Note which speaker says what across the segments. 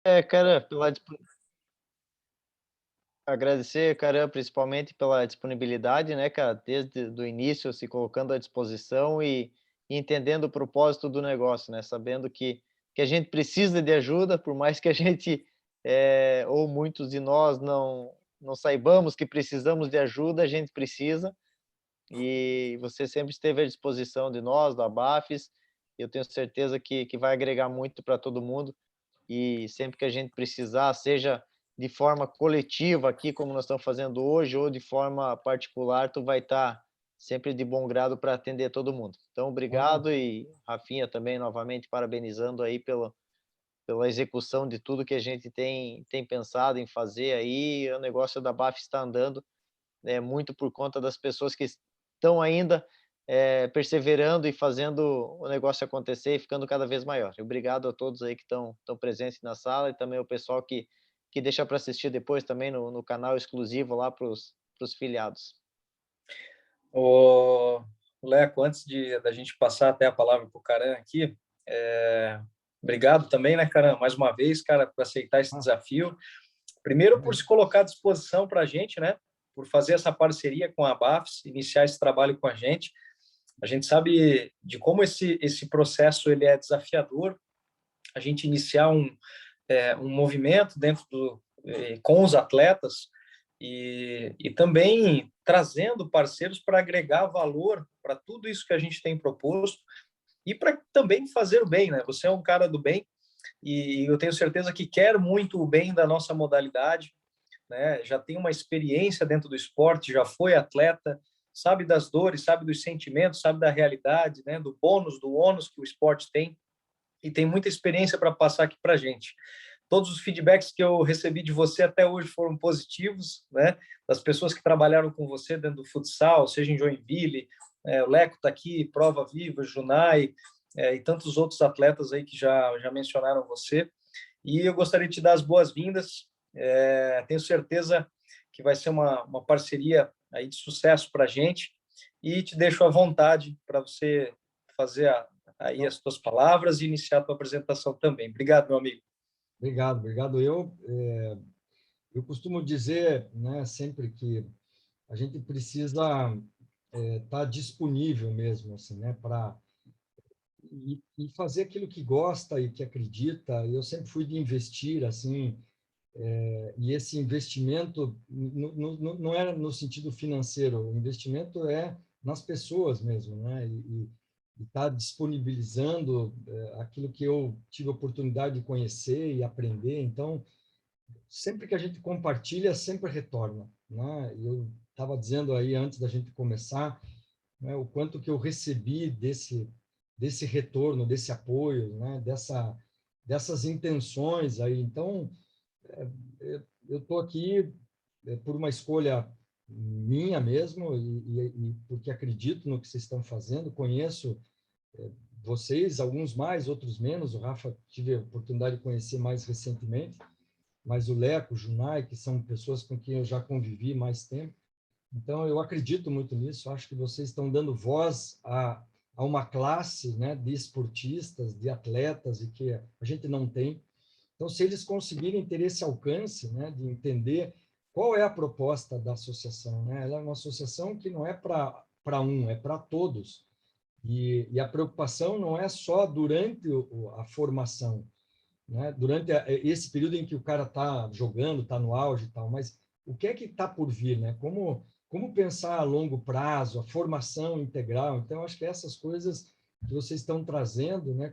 Speaker 1: Cara, agradecer, cara, principalmente pela disponibilidade, né, cara, desde do início se colocando à disposição e entendendo o propósito do negócio, né, sabendo que a gente precisa de ajuda, por mais que a gente, ou muitos de nós não saibamos que precisamos de ajuda, a gente precisa, e você sempre esteve à disposição de nós, da Abafes, e eu tenho certeza que vai agregar muito para todo mundo. E sempre que a gente precisar, seja de forma coletiva aqui, como nós estamos fazendo hoje, ou de forma particular, tu vai estar sempre de bom grado para atender todo mundo. Então,
Speaker 2: Ah,
Speaker 1: obrigado e Rafinha também novamente parabenizando aí pela execução de tudo que a gente tem pensado em fazer aí. O negócio da BAF está andando, né, muito por conta das pessoas que estão ainda perseverando e fazendo o negócio acontecer e ficando cada vez maior. E obrigado a todos aí que estão presentes na sala e também o pessoal que deixa para assistir depois também no canal exclusivo lá para os filiados.
Speaker 2: o Leco, antes da gente passar até a palavra para o Caran aqui, é, obrigado também, né, Caran, mais uma vez, cara, por aceitar esse
Speaker 1: Ah,
Speaker 2: desafio. Primeiro, por
Speaker 1: imagina.
Speaker 2: se colocar à disposição para a gente, né, por fazer essa parceria com a BAFS, iniciar esse trabalho com a gente. A gente sabe de como esse processo ele é desafiador. A gente iniciar um movimento com os atletas e também trazendo parceiros para agregar valor para tudo isso que a gente tem proposto e para também fazer o bem, né? Você é um cara do bem e eu tenho certeza que quer muito o bem da nossa modalidade, né? Já tem uma experiência dentro do esporte, já foi atleta, sabe das dores, sabe dos sentimentos, sabe da realidade, né? Do bônus, do ônus que o esporte tem e tem muita experiência para passar aqui para a gente. Todos os feedbacks que eu recebi de você até hoje foram positivos, né? Das pessoas que trabalharam com você dentro do futsal, seja em Joinville, o Leco está aqui, Prova Viva, Junai, e tantos outros atletas aí que já mencionaram você. E eu gostaria de te dar as boas-vindas. Tenho certeza que vai ser uma parceria aí de sucesso para a gente e te deixo à vontade para você fazer aí
Speaker 1: Não,
Speaker 2: as tuas palavras e iniciar a tua apresentação também. Obrigado, meu amigo.
Speaker 1: obrigado, obrigado. Eu costumo dizer, né, sempre que a gente precisa estar disponível mesmo, assim, né, para e fazer aquilo que gosta e que acredita. Eu sempre fui de investir, assim, e esse investimento não era no sentido financeiro, o investimento é nas pessoas mesmo, né? E tá disponibilizando aquilo que eu tive a oportunidade de conhecer e aprender. Então, sempre que a gente compartilha, sempre retorna, né? Eu estava dizendo aí antes da gente começar, né, o quanto que eu recebi desse retorno, desse apoio, né? Dessas intenções aí. Então, eu estou aqui por uma escolha minha mesmo e porque acredito no que vocês estão fazendo, conheço vocês, alguns mais, outros menos, o Rafa tive a oportunidade de conhecer mais recentemente, mas o Leco, o Junai, que são pessoas com quem eu já convivi mais tempo, então eu acredito muito nisso, acho que vocês estão dando voz a uma classe, né, de esportistas, de atletas, e que a gente não tem. Então, se eles conseguirem ter esse alcance, né, de entender qual é a proposta da associação, né? Ela é uma associação que não é para um, é para todos. E a preocupação não é só durante a formação, né? Durante esse período em que o cara está jogando, está no auge e tal, mas o que é que está por vir, né? Como pensar a longo prazo, a formação integral. Então, acho que essas coisas que vocês estão trazendo, né,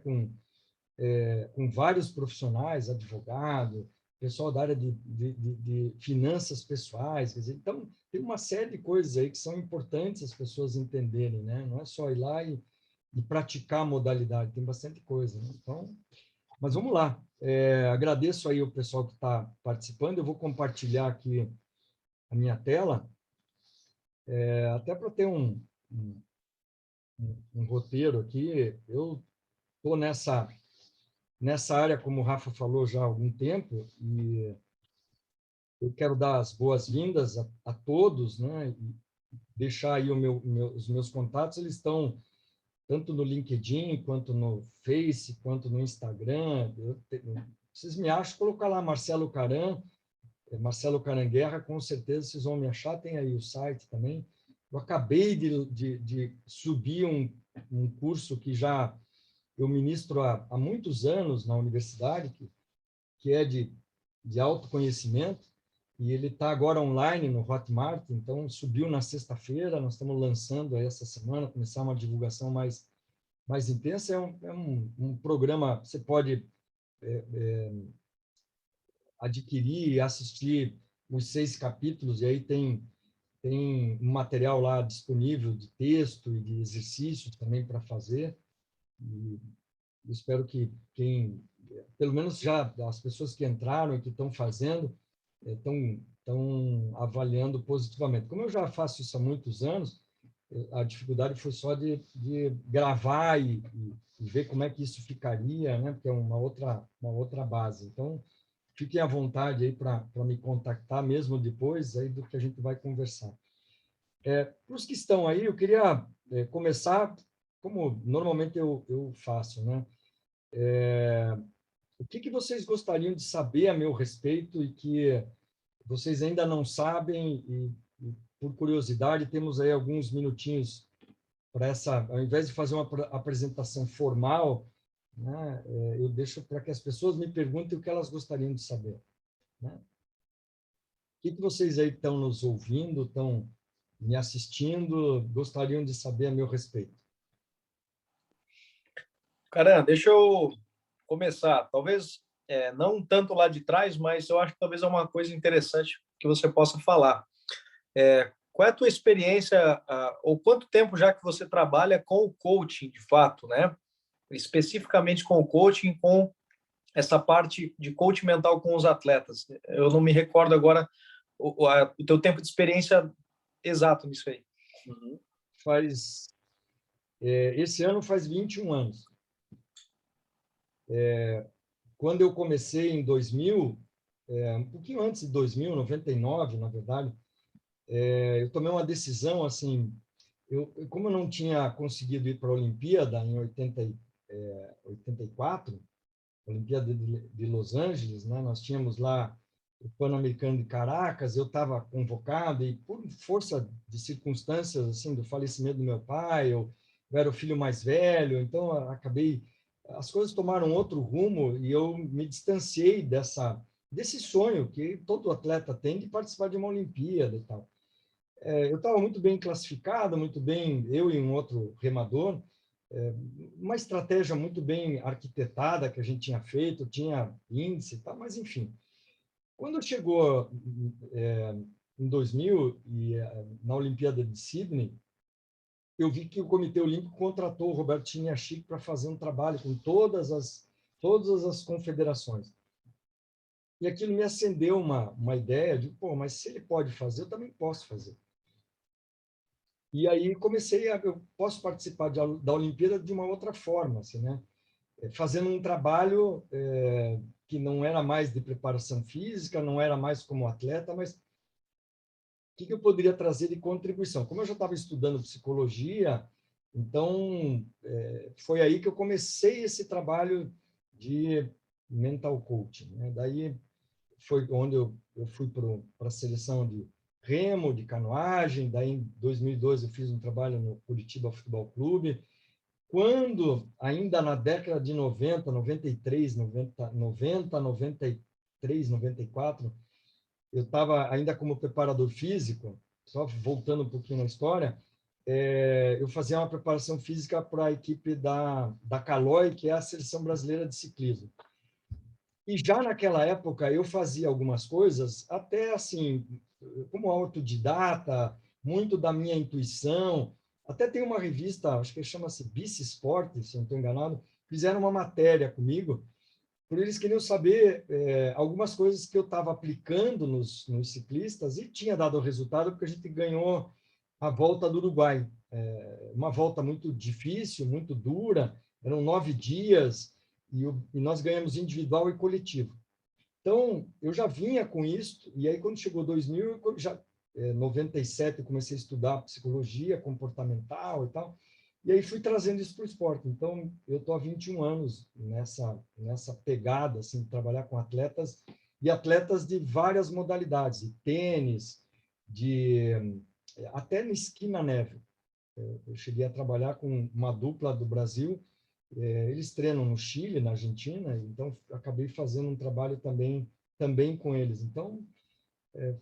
Speaker 1: com vários profissionais, advogado, pessoal da área de finanças pessoais, quer dizer, então tem uma série de coisas aí que são importantes as pessoas entenderem, né? Não é só ir lá e praticar a modalidade, tem bastante coisa, né? Então, mas vamos lá. Agradeço aí o pessoal que está participando. Eu vou compartilhar aqui a minha tela, até para ter um roteiro aqui. Eu estou nessa área, como o Rafa falou, já há algum tempo, e eu quero dar as boas-vindas a todos, né? E deixar aí os meus contatos, eles estão tanto no LinkedIn, quanto no Face, quanto no Instagram. vocês me acham, colocar lá Marcelo Caran, Marcelo Caranguerra, com certeza vocês vão me achar, tem aí o site também. Eu acabei de subir um curso que já eu ministro há muitos anos na universidade, que é de autoconhecimento, e ele está agora online no Hotmart, então subiu na sexta-feira, nós estamos lançando aí essa semana, começar uma divulgação mais intensa. É um programa, você pode adquirir e assistir os 6 capítulos, e aí tem um material lá disponível de texto e de exercícios também para fazer. E eu espero que pelo menos já as pessoas que entraram e que estão fazendo, estão avaliando positivamente. Como eu já faço isso há muitos anos, a dificuldade foi só de gravar e ver como é que isso ficaria, né? Porque é uma outra base. Então, fiquem à vontade aí para me contactar mesmo depois aí do que a gente vai conversar. Para os que estão aí, eu queria começar como normalmente eu faço, né? O que vocês gostariam de saber a meu respeito e que vocês ainda não sabem e por curiosidade, temos aí alguns minutinhos para essa, ao invés de fazer uma apresentação formal, né, eu deixo para que as pessoas me perguntem o que elas gostariam de saber, né? O que vocês aí estão nos ouvindo, estão me assistindo, gostariam de saber a meu respeito?
Speaker 2: Caramba, deixa eu começar. Talvez não tanto lá de trás, mas eu acho que talvez é uma coisa interessante que você possa falar. Qual é a tua experiência, ou quanto tempo já que você trabalha com o coaching, de fato, né? Especificamente com o coaching, com essa parte de coaching mental com os atletas. Eu não me recordo agora o teu tempo de experiência exato nisso aí.
Speaker 1: Uhum. Esse ano faz 21 anos. Quando eu comecei em 2000, um pouquinho antes de 2000, 99, na verdade, eu tomei uma decisão, assim, como eu não tinha conseguido ir para a Olimpíada em 84, Olimpíada de Los Angeles, né? Nós tínhamos lá o Pan-Americano de Caracas, eu estava convocado e por força de circunstâncias, assim, do falecimento do meu pai, eu era o filho mais velho, então as coisas tomaram outro rumo e eu me distanciei desse sonho que todo atleta tem de participar de uma Olimpíada e tal. Eu estava muito bem classificado, muito bem, eu e um outro remador, uma estratégia muito bem arquitetada que a gente tinha feito, tinha índice e tal, mas enfim. Quando chegou em 2000, na Olimpíada de Sydney, eu vi que o Comitê Olímpico contratou o Roberto Chiniachik para fazer um trabalho com todas as confederações. E aquilo me acendeu uma ideia de, pô, mas se ele pode fazer, eu também posso fazer. E aí eu posso participar da Olimpíada de uma outra forma, assim, né? Fazendo um trabalho que não era mais de preparação física, não era mais como atleta, mas o que eu poderia trazer de contribuição? Como eu já estava estudando psicologia, então foi aí que eu comecei esse trabalho de mental coaching, né? Daí foi onde eu fui para a seleção de remo, de canoagem, daí em 2012 eu fiz um trabalho no Curitiba Futebol Clube. Quando, ainda na década de 90, 93, 93, 94, eu estava ainda como preparador físico, só voltando um pouquinho na história, eu fazia uma preparação física para a equipe da Caloi, que é a Seleção Brasileira de Ciclismo. E já naquela época eu fazia algumas coisas, até assim, como autodidata, muito da minha intuição. Até tem uma revista, acho que chama-se Bici Sport, se não estou enganado, fizeram uma matéria comigo, por eles queriam saber algumas coisas que eu estava aplicando nos ciclistas e tinha dado resultado, porque a gente ganhou a Volta do Uruguai. Uma volta muito difícil, muito dura, eram 9 dias, e nós ganhamos individual e coletivo. Então, eu já vinha com isso, e aí quando chegou 2000, eu já 97 eu comecei a estudar psicologia comportamental e tal, E aí fui trazendo isso para o esporte. Então, eu estou há 21 anos nessa pegada, assim, de trabalhar com atletas, e atletas de várias modalidades, de tênis, até no esqui na neve. Eu cheguei a trabalhar com uma dupla do Brasil, eles treinam no Chile, na Argentina, então acabei fazendo um trabalho também com eles. Então,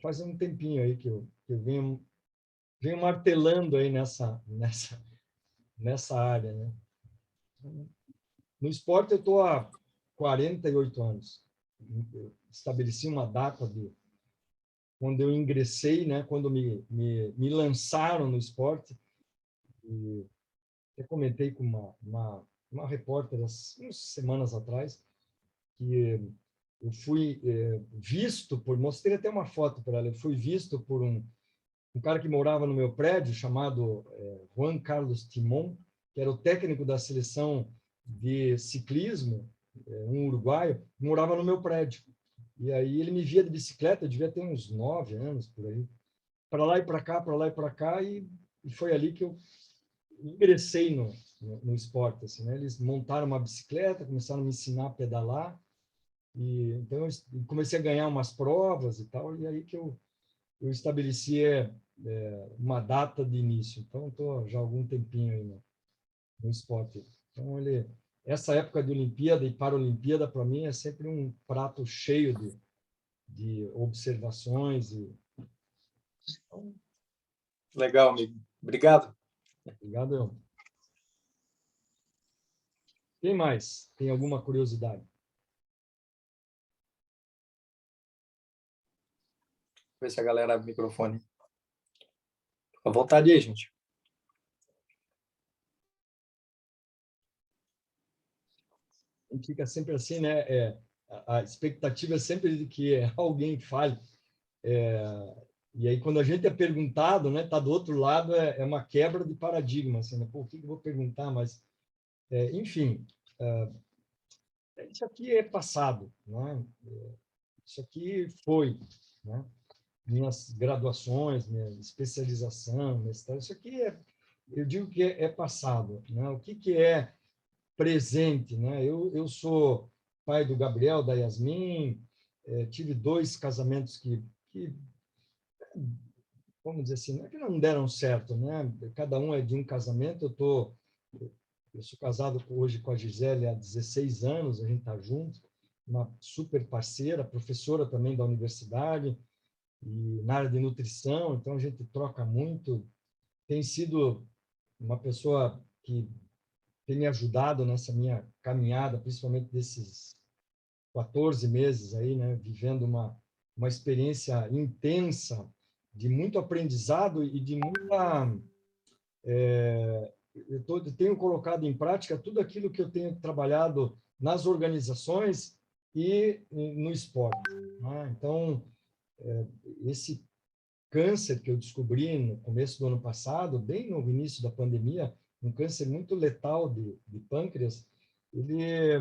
Speaker 1: faz um tempinho aí que eu venho martelando aí nessa área, né? No esporte eu estou há 48 anos. Eu estabeleci uma data de quando eu ingressei, né? Quando me lançaram no esporte. E eu comentei com uma repórter umas semanas atrás que eu fui visto mostrei até uma foto para ela, eu fui visto por um cara que morava no meu prédio, chamado Juan Carlos Timon, que era o técnico da seleção de ciclismo, um uruguaio, morava no meu prédio. E aí ele me via de bicicleta, eu devia ter uns 9 anos, por aí, para lá e para cá, para lá e para cá, e foi ali que eu ingressei no esporte. Assim, né? Eles montaram uma bicicleta, começaram a me ensinar a pedalar, e então eu comecei a ganhar umas provas e tal, e aí que eu estabeleci uma data de início. Então, estou já há algum tempinho aí no esporte. Então, essa época de Olimpíada e Paralimpíada, para mim, é sempre um prato cheio de observações. Então,
Speaker 2: Legal, amigo. Obrigado.
Speaker 1: obrigado, eu. Quem mais tem alguma curiosidade?
Speaker 2: Ver se a galera abre o microfone. À vontade aí, gente.
Speaker 1: A gente fica sempre assim, né? A expectativa é sempre de que alguém fale. E aí, quando a gente é perguntado, né, tá do outro lado, é uma quebra de paradigma, assim, né? Pô, o que eu vou perguntar? Mas, enfim, isso aqui é passado, né? Isso aqui foi, né? Minhas graduações, minha especialização, mestrado, isso aqui eu digo que é passado, né? O que é presente, né? Eu sou pai do Gabriel, da Yasmin, tive 2 casamentos que vamos dizer assim, não é que não deram certo, né? Cada um é de um casamento. Eu sou casado hoje com a Gisele há 16 anos, a gente está junto, uma super parceira, professora também da universidade e na área de nutrição, então a gente troca muito. Tem sido uma pessoa que tem me ajudado nessa minha caminhada, principalmente desses 14 meses aí, né, vivendo uma experiência intensa de muito aprendizado e de muita eu tenho colocado em prática tudo aquilo que eu tenho trabalhado nas organizações e no esporte, né? Então, esse câncer que eu descobri no começo do ano passado, bem no início da pandemia, um câncer muito letal de pâncreas, ele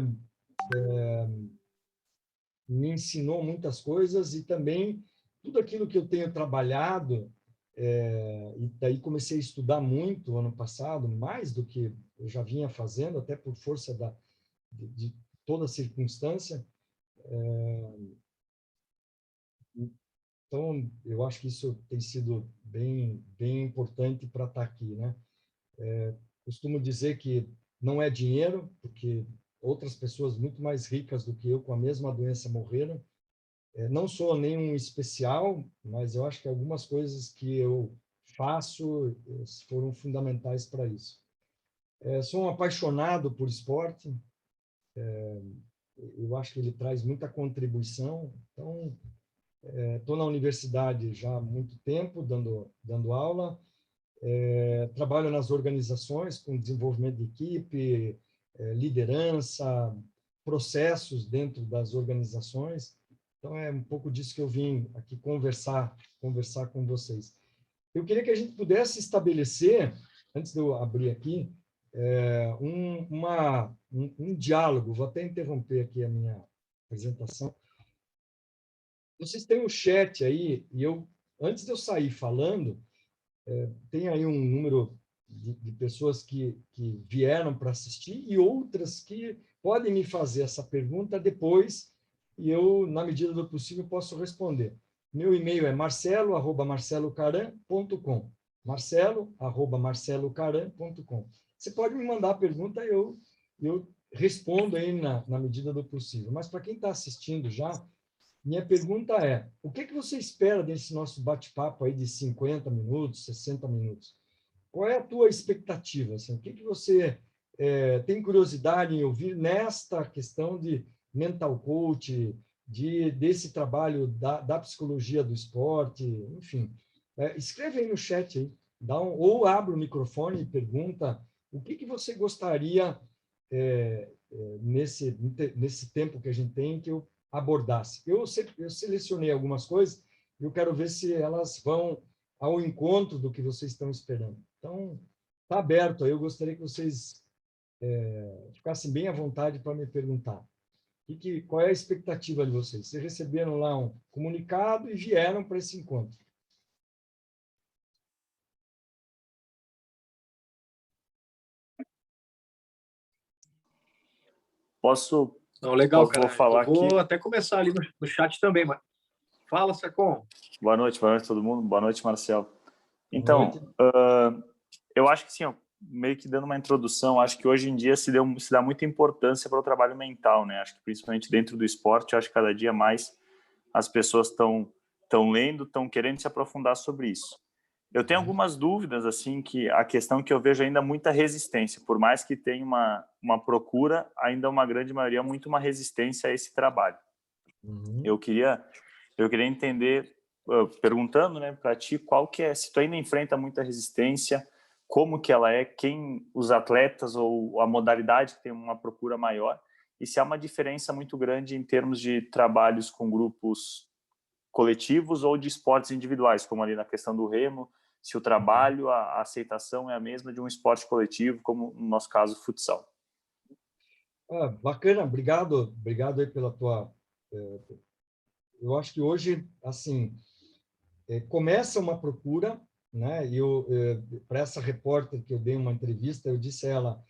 Speaker 1: me ensinou muitas coisas e também tudo aquilo que eu tenho trabalhado, e daí comecei a estudar muito ano passado, mais do que eu já vinha fazendo, até por força de toda a circunstância. Então, eu acho que isso tem sido bem importante para estar aqui, né? Costumo dizer que não é dinheiro, porque outras pessoas muito mais ricas do que eu com a mesma doença morreram. Não sou nenhum especial, mas eu acho que algumas coisas que eu faço foram fundamentais para isso. Sou um apaixonado por esporte, eu acho que ele traz muita contribuição. Então, estou na universidade já há muito tempo, dando aula, trabalho nas organizações com desenvolvimento de equipe, liderança, processos dentro das organizações. Então, é um pouco disso que eu vim aqui conversar com vocês. Eu queria que a gente pudesse estabelecer, antes de eu abrir aqui, um diálogo. Vou até interromper aqui a minha apresentação. Vocês têm o chat aí, e antes de eu sair falando, tem aí um número de pessoas que vieram para assistir e outras que podem me fazer essa pergunta depois e eu, na medida do possível, posso responder. Meu e-mail é marcelo@marcelocaran.com. marcelo@marcelocaran.com. Você pode me mandar a pergunta e eu respondo aí na medida do possível. Mas para quem está assistindo já, minha pergunta é, o que você espera desse nosso bate-papo aí de 50 minutos, 60 minutos? Qual é a tua expectativa? Assim, o que você tem curiosidade em ouvir nesta questão de mental coach, desse trabalho da psicologia do esporte, enfim. Escreve aí no chat, aí, ou abre o microfone e pergunta o que você gostaria nesse tempo que a gente tem que eu abordasse. Eu selecionei algumas coisas e eu quero ver se elas vão ao encontro do que vocês estão esperando. Então, está aberto aí. Eu gostaria que vocês ficassem bem à vontade para me perguntar. Qual é a expectativa de vocês? Vocês receberam lá um comunicado e vieram para esse encontro.
Speaker 3: Posso?
Speaker 2: Não, legal, cara.
Speaker 3: Vou falar
Speaker 2: eu vou
Speaker 3: aqui.
Speaker 2: até começar ali no chat também, mas fala, Secom.
Speaker 3: Boa noite todo mundo. Boa noite, Marcelo. Então,
Speaker 1: noite.
Speaker 3: Eu acho que sim, meio que dando uma introdução, acho que hoje em dia se dá muita importância para o trabalho mental, né? Acho que principalmente dentro do esporte, acho que cada dia mais as pessoas estão lendo, estão querendo se aprofundar sobre isso. Eu tenho algumas dúvidas, assim, que a questão que eu vejo ainda muita resistência, por mais que tenha uma procura, ainda uma grande maioria, muito uma resistência a esse trabalho.
Speaker 1: Uhum.
Speaker 3: Eu queria entender, perguntando, né, para ti, qual que é, se tu ainda enfrenta muita resistência, como que ela é, os atletas ou a modalidade que tem uma procura maior, e se há uma diferença muito grande em termos de trabalhos com grupos coletivos ou de esportes individuais, como ali na questão do remo, se o trabalho, a aceitação é a mesma de um esporte coletivo, como no nosso caso, futsal.
Speaker 1: Bacana, obrigado aí pela tua... Eu acho que hoje, assim, começa uma procura, né? E para essa repórter que eu dei uma entrevista, eu disse a ela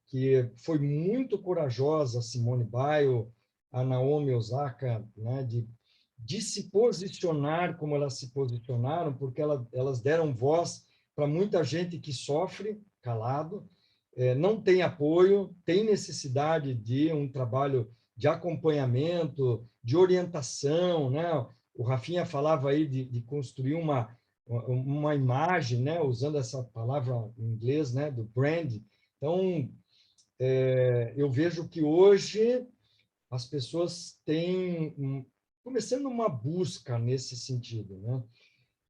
Speaker 1: que foi muito corajosa a Simone Biles, a Naomi Osaka, né? De se posicionar como elas se posicionaram, porque elas deram voz para muita gente que sofre calado, não tem apoio, tem necessidade de um trabalho de acompanhamento, de orientação, né? O Rafinha falava aí de construir uma imagem, né? Usando essa palavra em inglês, né? Do brand. Então, eu vejo que hoje as pessoas têm começando uma busca nesse sentido, né?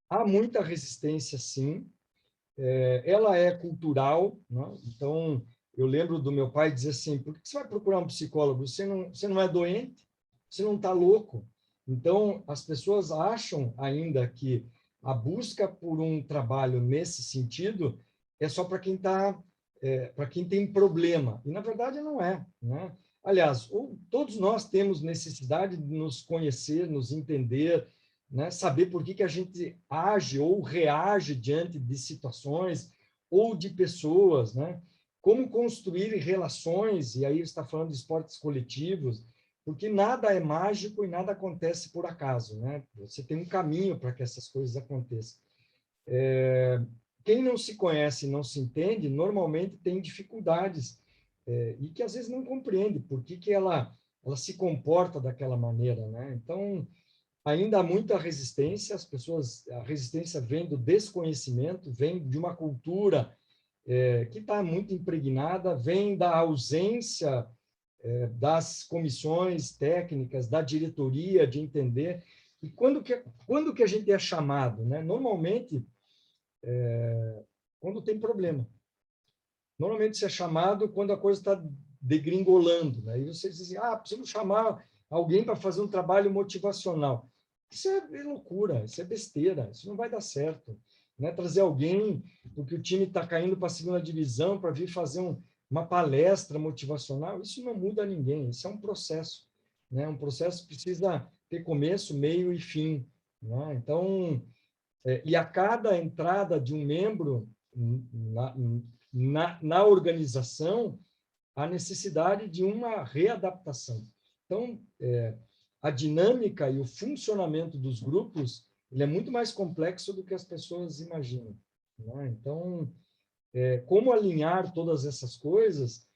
Speaker 1: Há muita resistência, sim. Ela é cultural, né? Então, eu lembro do meu pai dizer assim, por que você vai procurar um psicólogo? Você não é doente? Você não está louco? Então, as pessoas acham ainda que a busca por um trabalho nesse sentido é só para para quem tem problema. E, na verdade, não é, né? Aliás, todos nós temos necessidade de nos conhecer, nos entender, né? Saber por que a gente age ou reage diante de situações ou de pessoas, né? Como construir relações, e aí está falando de esportes coletivos, porque nada é mágico e nada acontece por acaso, né? Você tem um caminho para que essas coisas aconteçam. Quem não se conhece e não se entende, normalmente tem dificuldades, e que às vezes não compreende por que ela se comporta daquela maneira, né? Então, ainda há muita resistência, a resistência vem do desconhecimento, vem de uma cultura que está muito impregnada, vem da ausência das comissões técnicas, da diretoria de entender. E quando que a gente é chamado, né? Normalmente, quando tem problema. Normalmente você é chamado quando a coisa está degringolando, né? E vocês dizem, preciso chamar alguém para fazer um trabalho motivacional. Isso é loucura, isso é besteira, isso não vai dar certo. Né? Trazer alguém, porque o time está caindo para a segunda divisão, para vir fazer uma palestra motivacional, isso não muda ninguém, isso é um processo. Né? Um processo que precisa ter começo, meio e fim. Né? Então, e a cada entrada de um membro, na organização a necessidade de uma readaptação. Então, a dinâmica e o funcionamento dos grupos ele é muito mais complexo do que as pessoas imaginam, né? Então, como alinhar todas essas coisas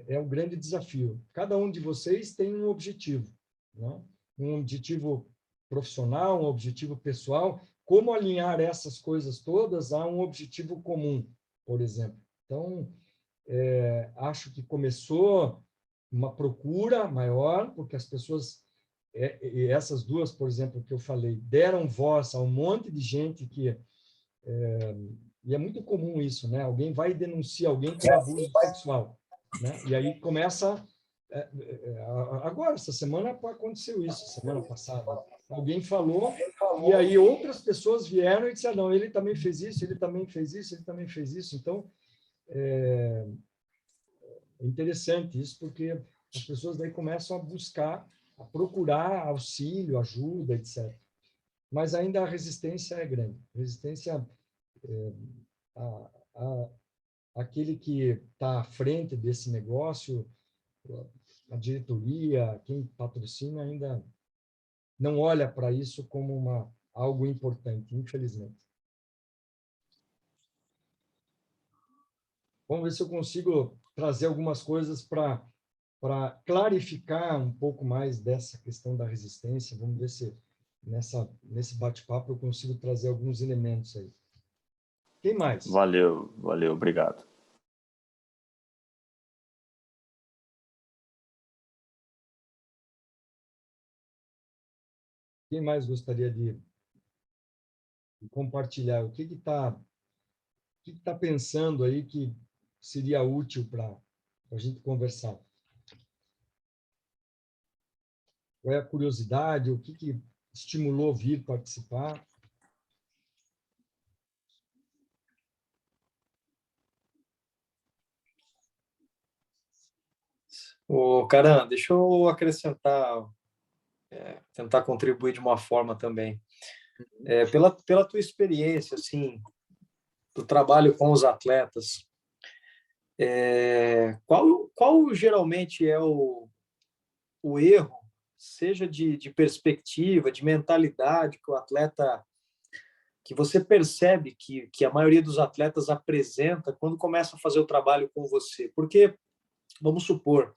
Speaker 1: é o grande desafio. Cada um de vocês tem um objetivo, né? Um objetivo profissional, um objetivo pessoal. Como alinhar essas coisas todas a um objetivo comum, por exemplo. Então, acho que começou uma procura maior, porque as pessoas, e essas duas, por exemplo, que eu falei, deram voz a um monte de gente que... e é muito comum isso, né? Alguém vai e denuncia alguém por abuso sexual, né? E aí começa... agora, essa semana aconteceu isso, semana passada. Alguém falou, e aí outras pessoas vieram e disseram, não, ele também fez isso, ele também fez isso, ele também fez isso. Então, é interessante isso, porque as pessoas daí começam a buscar, a procurar auxílio, ajuda, etc. Mas ainda a resistência é grande. A resistência, aquele que está à frente desse negócio, a diretoria, quem patrocina, ainda não olha para isso como algo importante, infelizmente. Vamos ver se eu consigo trazer algumas coisas para clarificar um pouco mais dessa questão da resistência. Vamos ver se nesse bate-papo eu consigo trazer alguns elementos aí. Quem mais?
Speaker 3: Valeu, obrigado.
Speaker 1: Quem mais gostaria de compartilhar? O que está pensando aí que seria útil para a gente conversar? Qual é a curiosidade? O que estimulou vir participar?
Speaker 2: Caran, deixa eu acrescentar, tentar contribuir de uma forma também. Pela tua experiência, assim, do trabalho com os atletas, qual geralmente é o erro, seja de perspectiva, de mentalidade que o atleta, que você percebe que a maioria dos atletas apresenta quando começa a fazer o trabalho com você? Porque, vamos supor,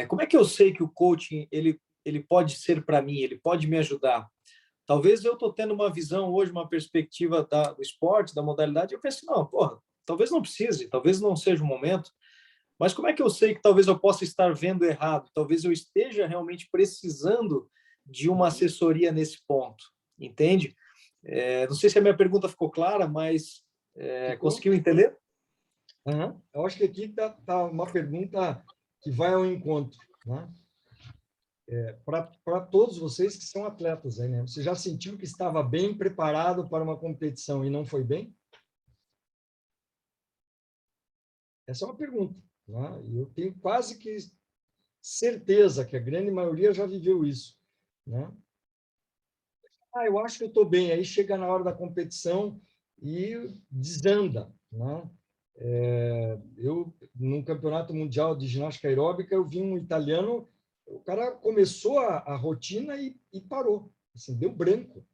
Speaker 2: como é que eu sei que o coaching ele pode ser para mim, ele pode me ajudar? Talvez eu estou tendo uma visão hoje, uma perspectiva do esporte, da modalidade, eu penso, não, porra, talvez não precise, talvez não seja o momento, mas como é que eu sei que talvez eu possa estar vendo errado? Talvez eu esteja realmente precisando de uma assessoria nesse ponto, entende? Não sei se a minha pergunta ficou clara, mas conseguiu entender?
Speaker 1: Uhum. Eu acho que aqui tá uma pergunta que vai ao encontro, né? Para todos vocês que são atletas aí, né? Você já sentiu que estava bem preparado para uma competição e não foi bem? Essa é uma pergunta, né? E eu tenho quase que certeza que a grande maioria já viveu isso, né? Eu acho que eu estou bem. Aí chega na hora da competição e desanda, né? Eu, num campeonato mundial de ginástica aeróbica, eu vi um italiano, o cara começou a rotina e parou, assim, deu branco.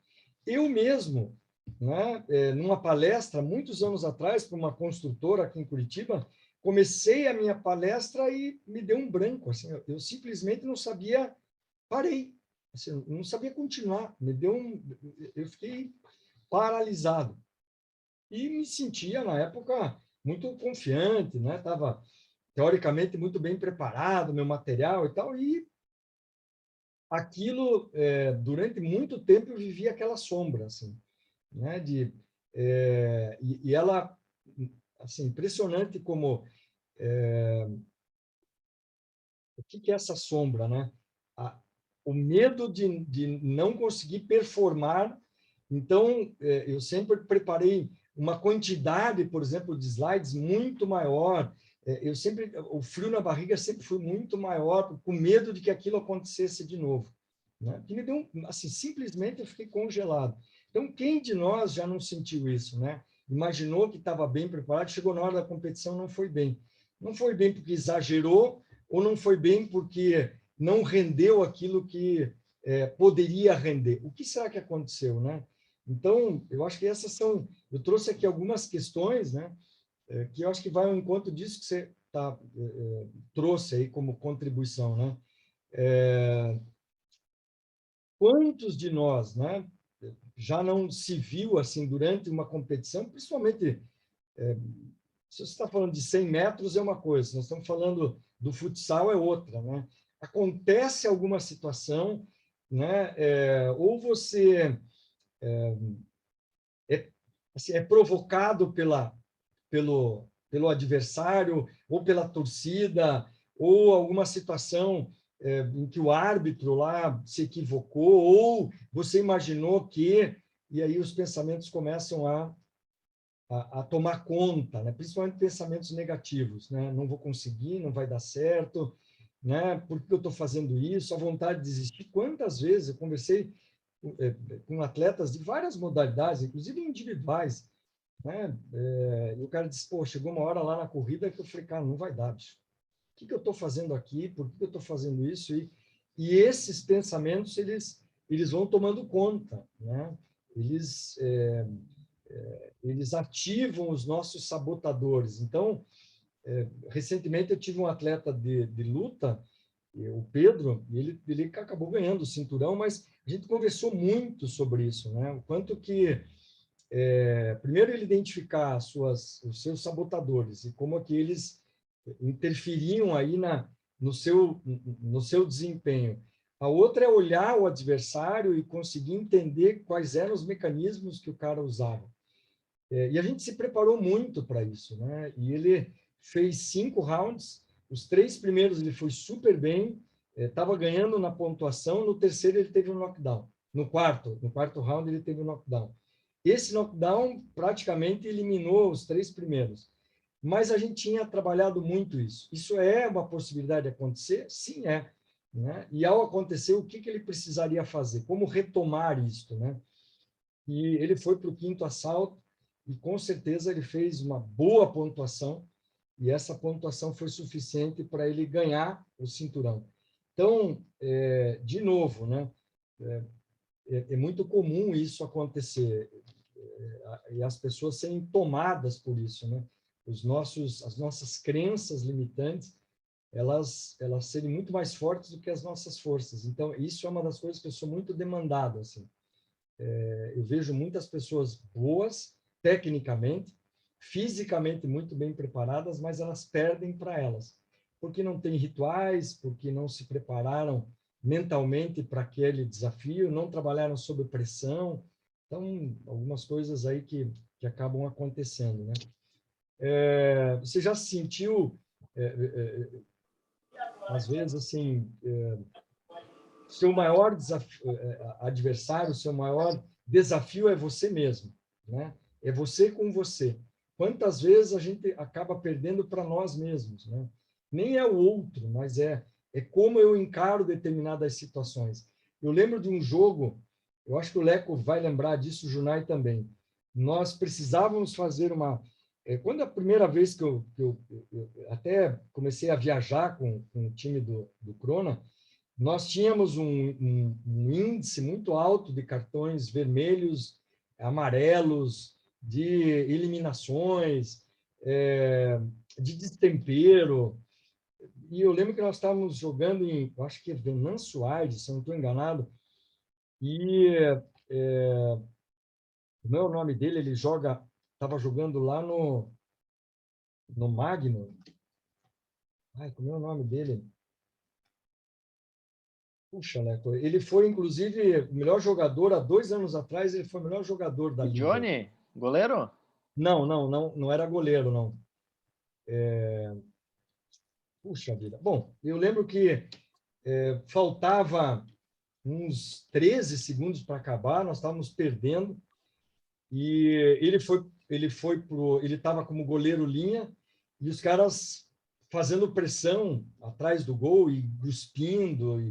Speaker 1: Eu mesmo, né, numa palestra, muitos anos atrás, para uma construtora aqui em Curitiba, comecei a minha palestra e me deu um branco. Assim, eu simplesmente não sabia, parei. Assim, não sabia continuar. Eu fiquei paralisado. E me sentia, na época, muito confiante, né? Estava, teoricamente, muito bem preparado, meu material e tal, e aquilo, durante muito tempo, eu vivia aquela sombra, assim, né? E ela, assim, impressionante como... o que é essa sombra, né? O medo de não conseguir performar. Então, eu sempre preparei uma quantidade, por exemplo, de slides muito maior. O frio na barriga sempre foi muito maior, com medo de que aquilo acontecesse de novo, né? Que me deu, assim, simplesmente eu fiquei congelado. Então, quem de nós já não sentiu isso, né? imaginou que estava bem preparado, chegou na hora da competição, não foi bem. Não foi bem porque exagerou, ou não foi bem porque não rendeu aquilo que poderia render. O que será que aconteceu, né? Então, eu acho que essas são... Eu trouxe aqui algumas questões, né, que eu acho que vai ao encontro disso que você trouxe aí como contribuição, né? Quantos de nós, né, já não se viu assim durante uma competição, principalmente se você está falando de 100 metros é uma coisa, se nós estamos falando do futsal é outra, né? Acontece alguma situação, né, ou você assim, é provocado pelo adversário, ou pela torcida, ou alguma situação em que o árbitro lá se equivocou, ou você imaginou que, e aí os pensamentos começam a tomar conta, né? Principalmente pensamentos negativos, né? Não vou conseguir, não vai dar certo, né? Por que eu estou fazendo isso? A vontade de desistir. Quantas vezes eu conversei com atletas de várias modalidades, inclusive individuais, né? E o cara disse, pô, chegou uma hora lá na corrida que eu falei, cara, não vai dar, bicho. O que eu estou fazendo aqui? Por que eu estou fazendo isso? E esses pensamentos, eles vão tomando conta, né? Eles ativam os nossos sabotadores. Então, recentemente eu tive um atleta de luta, o Pedro, e ele acabou ganhando o cinturão, mas a gente conversou muito sobre isso, né? O quanto que primeiro ele identificar os seus sabotadores e como é que eles interferiam aí no seu desempenho. A outra é olhar o adversário e conseguir entender quais eram os mecanismos que o cara usava. E a gente se preparou muito para isso, né? E ele fez 5 rounds, os 3 primeiros ele foi super bem, estava ganhando na pontuação, no terceiro ele teve um knockdown, no quarto round ele teve um knockdown. Esse knockdown praticamente eliminou os 3 primeiros, mas a gente tinha trabalhado muito isso. Isso é uma possibilidade de acontecer? Sim, é. Né? E ao acontecer, o que ele precisaria fazer? Como retomar isso, né? E ele foi para o 5º assalto, e com certeza ele fez uma boa pontuação, e essa pontuação foi suficiente para ele ganhar o cinturão. Então, de novo, né, é muito comum isso acontecer, e as pessoas serem tomadas por isso, né? As nossas crenças limitantes, elas serem muito mais fortes do que as nossas forças. Então, isso é uma das coisas que eu sou muito demandado, assim. Eu vejo muitas pessoas boas, tecnicamente, fisicamente muito bem preparadas, mas elas perdem para elas, porque não têm rituais, porque não se prepararam mentalmente para aquele desafio, não trabalharam sob pressão. Então, algumas coisas aí que acabam acontecendo, né? Você já se sentiu, às vezes, assim, seu maior adversário, seu maior desafio é você mesmo, né? É você com você. Quantas vezes a gente acaba perdendo para nós mesmos, né? Nem é o outro, mas é como eu encaro determinadas situações. Eu lembro de um jogo, eu acho que o Leco vai lembrar disso, o Junai também. Nós precisávamos fazer quando a primeira vez que eu até comecei a viajar com o time do Crona, nós tínhamos um índice muito alto de cartões vermelhos, amarelos, de eliminações, de destempero. E eu lembro que nós estávamos jogando eu acho que é Venâncio Aires, se eu não estou enganado, e não é o nome dele, ele estava jogando lá no Magno. Ai, como é o nome dele? Puxa, Leco, ele foi, inclusive, o melhor jogador, há 2 anos atrás, ele foi o melhor jogador da Liga.
Speaker 4: Johnny? Goleiro?
Speaker 1: Não era goleiro, não. Puxa vida. Bom, eu lembro que faltava uns 13 segundos para acabar, nós estávamos perdendo, e ele estava como goleiro linha, e os caras fazendo pressão atrás do gol e cuspindo,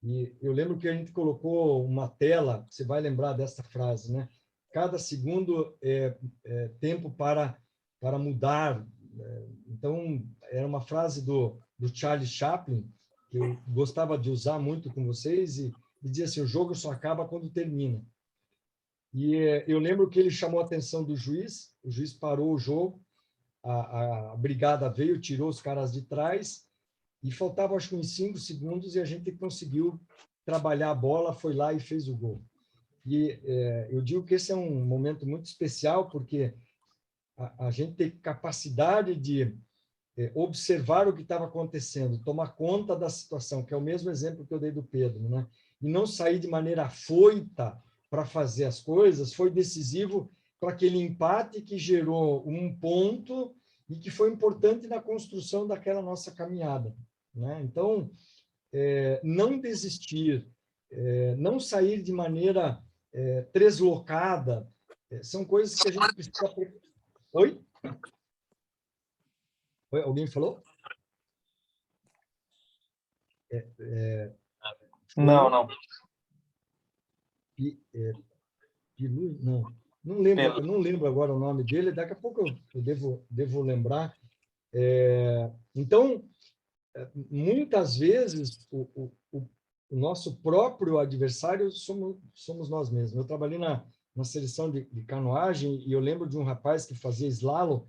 Speaker 1: e eu lembro que a gente colocou uma tela, você vai lembrar dessa frase, né? cada segundo é tempo para mudar. Então, era uma frase do Charlie Chaplin, que eu gostava de usar muito com vocês, e dizia assim, o jogo só acaba quando termina. E eu lembro que ele chamou a atenção do juiz, o juiz parou o jogo, a brigada veio, tirou os caras de trás, e faltava, acho que uns 5 segundos, e a gente conseguiu trabalhar a bola, foi lá e fez o gol. E eu digo que esse é um momento muito especial, porque a gente tem capacidade de observar o que estava acontecendo, tomar conta da situação, que é o mesmo exemplo que eu dei do Pedro, né? E não sair de maneira afoita para fazer as coisas, foi decisivo para aquele empate que gerou um ponto e que foi importante na construção daquela nossa caminhada, né? Então, não desistir, não sair de maneira deslocada, são coisas que a gente precisa... Oi? Oi? Alguém falou?
Speaker 2: Não.
Speaker 1: Pilu? Não lembro agora o nome dele, daqui a pouco eu devo lembrar. Então, muitas vezes, o nosso próprio adversário somos nós mesmos. Eu trabalhei na seleção de canoagem e eu lembro de um rapaz que fazia slalom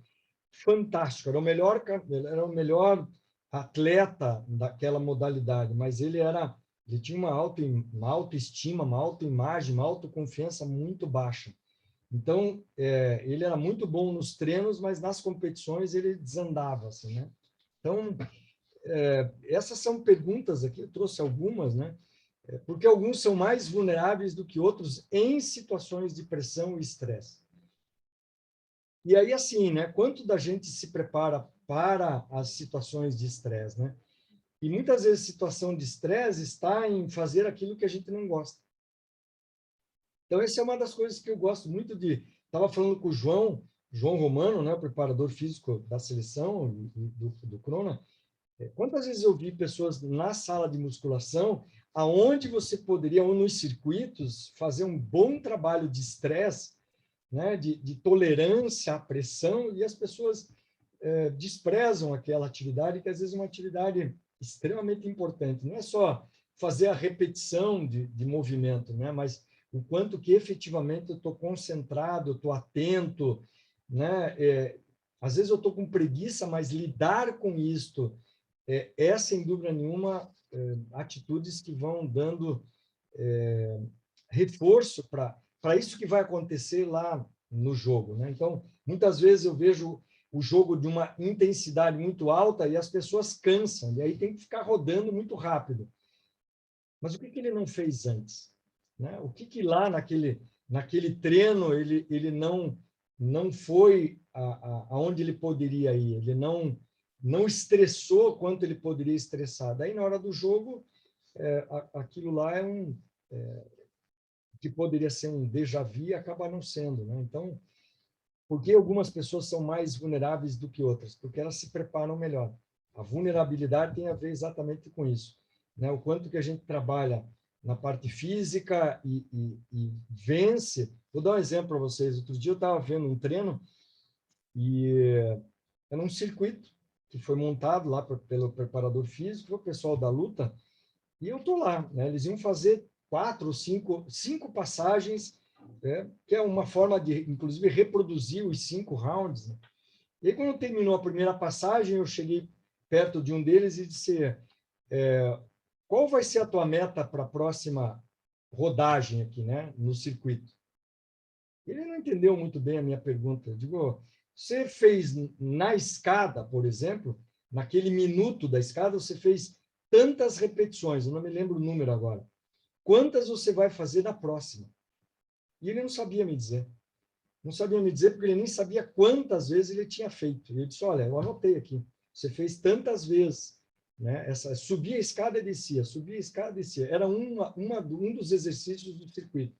Speaker 1: fantástico, era o melhor atleta daquela modalidade, mas ele tinha uma autoestima, uma autoimagem, uma autoconfiança muito baixa. Então, ele era muito bom nos treinos, mas nas competições ele desandava, assim, né? Então, essas são perguntas aqui, eu trouxe algumas, né? Porque alguns são mais vulneráveis do que outros em situações de pressão e estresse. E aí, assim, né? Quanto da gente se prepara para as situações de estresse, né? E muitas vezes a situação de estresse está em fazer aquilo que a gente não gosta. Então, essa é uma das coisas que eu gosto muito de... Estava falando com o João Romano, né? O preparador físico da seleção, do Crona. Quantas vezes eu vi pessoas na sala de musculação, aonde você poderia, ou nos circuitos, fazer um bom trabalho de estresse, né, de tolerância à pressão, e as pessoas desprezam aquela atividade, que às vezes é uma atividade extremamente importante. Não é só fazer a repetição de movimento, né, mas o quanto que efetivamente eu estou concentrado, eu estou atento, né, às vezes eu estou com preguiça, mas lidar com isto sem dúvida nenhuma, atitudes que vão dando reforço para isso que vai acontecer lá no jogo, né? Então, muitas vezes eu vejo o jogo de uma intensidade muito alta e as pessoas cansam, e aí tem que ficar rodando muito rápido. Mas o que ele não fez antes? Né? O que lá naquele treino ele não foi aonde ele poderia ir? Ele não estressou quanto ele poderia estressar. Daí, na hora do jogo, aquilo lá que poderia ser um déjà vu e acaba não sendo, né? Então, por que algumas pessoas são mais vulneráveis do que outras? Porque elas se preparam melhor. A vulnerabilidade tem a ver exatamente com isso, né? O quanto que a gente trabalha na parte física e vence. Vou dar um exemplo para vocês. Outro dia eu estava vendo um treino e era um circuito que foi montado lá pelo preparador físico, o pessoal da luta, e eu estou lá, né? Eles iam fazer 4 ou 5 passagens, que é uma forma de, inclusive, reproduzir os 5 rounds, né? E aí, quando terminou a primeira passagem, eu cheguei perto de um deles e disse, qual vai ser a tua meta para a próxima rodagem aqui, né, no circuito? Ele não entendeu muito bem a minha pergunta. Eu digo, você fez na escada, por exemplo, naquele minuto da escada, você fez tantas repetições, eu não me lembro o número agora. Quantas você vai fazer na próxima? E ele não sabia me dizer. Não sabia me dizer porque ele nem sabia quantas vezes ele tinha feito. E eu disse, olha, eu anotei aqui. Você fez tantas vezes, né? Subia a escada e descia, subia a escada e descia. Era um dos exercícios do circuito.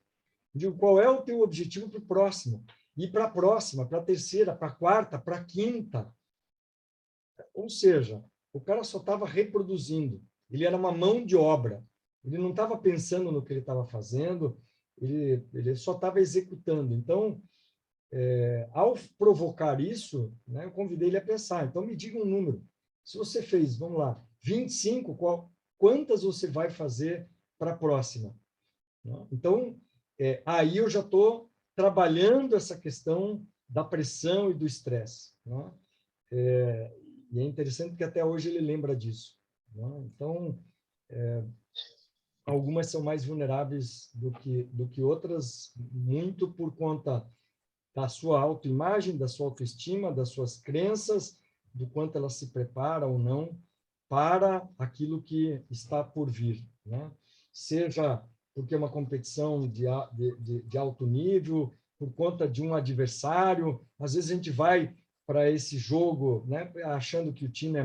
Speaker 1: Eu digo, qual é o teu objetivo para o próximo? E para a próxima, para a terceira, para a quarta, para a quinta. Ou seja, o cara só estava reproduzindo. Ele era uma mão de obra. Ele não estava pensando no que ele estava fazendo. ele só estava executando. Então, ao provocar isso, né, eu convidei ele a pensar. Então, me diga um número. Se você fez, vamos lá, 25, quantas você vai fazer para a próxima? Então, aí eu já estou trabalhando essa questão da pressão e do estresse. Né? E é interessante que até hoje ele lembra disso. Né? Então, algumas são mais vulneráveis do que outras, muito por conta da sua autoimagem, da sua autoestima, das suas crenças, do quanto ela se prepara ou não para aquilo que está por vir. Né? Seja porque é uma competição de alto nível, por conta de um adversário. Às vezes a gente vai para esse jogo, né, achando que o time é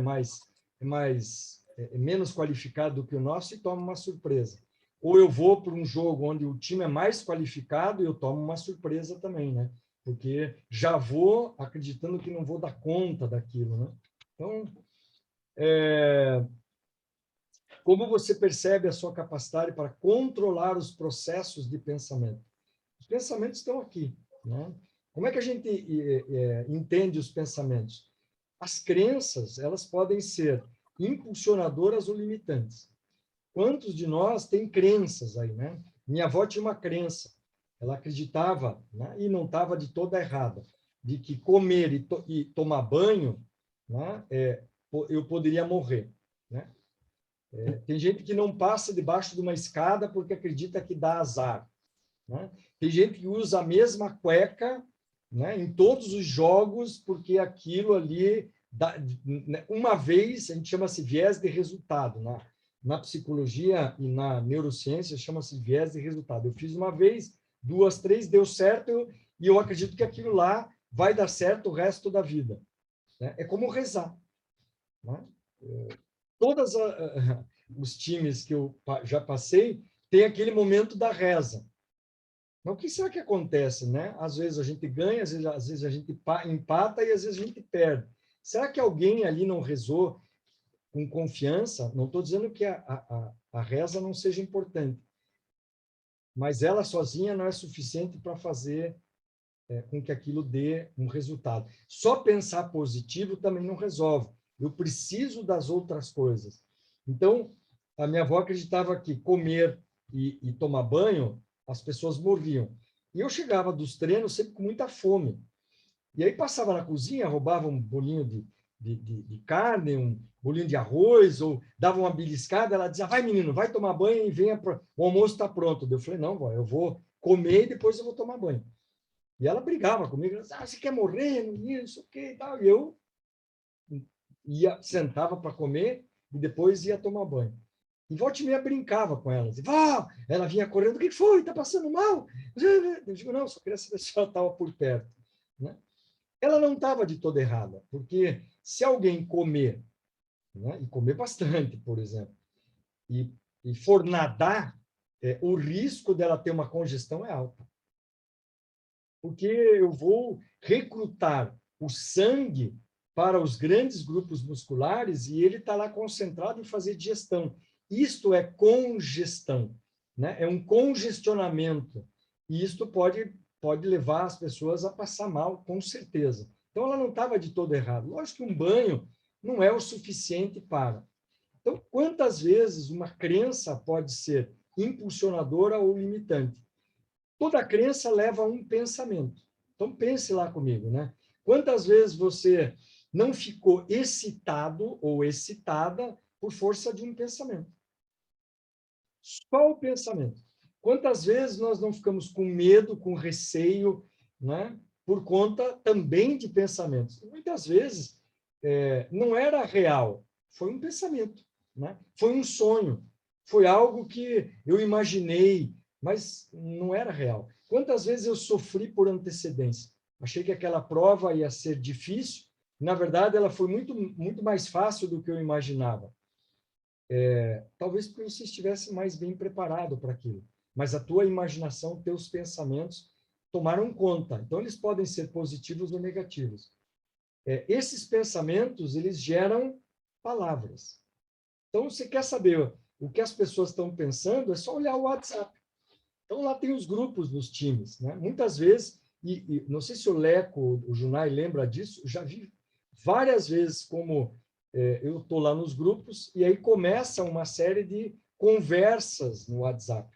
Speaker 1: menos qualificado do que o nosso e toma uma surpresa. Ou eu vou para um jogo onde o time é mais qualificado e eu tomo uma surpresa também, né? Porque já vou acreditando que não vou dar conta daquilo, né? Então, como você percebe a sua capacidade para controlar os processos de pensamento? Os pensamentos estão aqui, né? Como é que a gente entende os pensamentos? As crenças, elas podem ser impulsionadoras ou limitantes. Quantos de nós tem crenças aí, né? Minha avó tinha uma crença. Ela acreditava, né, e não estava de toda errada, de que comer e tomar banho, né, eu poderia morrer, né? Tem gente que não passa debaixo de uma escada porque acredita que dá azar, né? Tem gente que usa a mesma cueca, né, em todos os jogos porque aquilo ali uma vez, a gente chama-se viés de resultado, né? Na psicologia e na neurociência chama-se viés de resultado. Eu fiz uma vez, 2, 3, deu certo, e eu acredito que aquilo lá vai dar certo o resto da vida. Né? É como rezar. Né? Todos os times que eu já passei tem aquele momento da reza. Mas o que será que acontece? Né? Às vezes a gente ganha, às vezes a gente empata e às vezes a gente perde. Será que alguém ali não rezou com confiança? Não estou dizendo que a reza não seja importante, mas ela sozinha não é suficiente para fazer com que aquilo dê um resultado. Só pensar positivo também não resolve. Eu preciso das outras coisas. Então, a minha avó acreditava que comer e tomar banho, as pessoas morriam. E eu chegava dos treinos sempre com muita fome. E aí passava na cozinha, roubava um bolinho de carne, um bolinho de arroz, ou dava uma beliscada, ela dizia, vai menino, vai tomar banho e venha, o almoço está pronto. Eu falei, não, vó, eu vou comer e depois eu vou tomar banho. E ela brigava comigo, ela dizia, você quer morrer, não sei o que e tal. E eu sentava para comer e depois ia tomar banho. E volta e meia brincava com ela. Dizia, vó, ela vinha correndo, o que foi? Está passando mal? Eu digo, não, só queria saber se ela estava por perto. Né? Ela não estava de toda errada, porque se alguém comer, né, e comer bastante, por exemplo, e for nadar, o risco dela ter uma congestão é alto. Porque eu vou recrutar o sangue para os grandes grupos musculares e ele está lá concentrado em fazer digestão. Isto é congestão, né? É um congestionamento. E isto pode levar as pessoas a passar mal, com certeza. Então, ela não estava de todo errado. Lógico que um banho não é o suficiente para. Então, quantas vezes uma crença pode ser impulsionadora ou limitante? Toda crença leva a um pensamento. Então, pense lá comigo, né? Quantas vezes você não ficou excitado ou excitada por força de um pensamento? Só o pensamento. Quantas vezes nós não ficamos com medo, com receio, né? Por conta também de pensamentos? Muitas vezes não era real, foi um pensamento, né? Foi um sonho, foi algo que eu imaginei, mas não era real. Quantas vezes eu sofri por antecedência? Achei que aquela prova ia ser difícil, na verdade ela foi muito mais fácil do que eu imaginava. Talvez porque você estivesse mais bem preparado para aquilo, mas a tua imaginação, teus pensamentos tomaram conta. Então eles podem ser positivos ou negativos. Esses pensamentos, eles geram palavras. Então, você quer saber o que as pessoas estão pensando, é só olhar o WhatsApp. Então, lá tem os grupos nos times, né? Muitas vezes, e não sei se o Leco, o Junai lembra disso, já vi várias vezes como eu estou lá nos grupos e aí começa uma série de conversas no WhatsApp.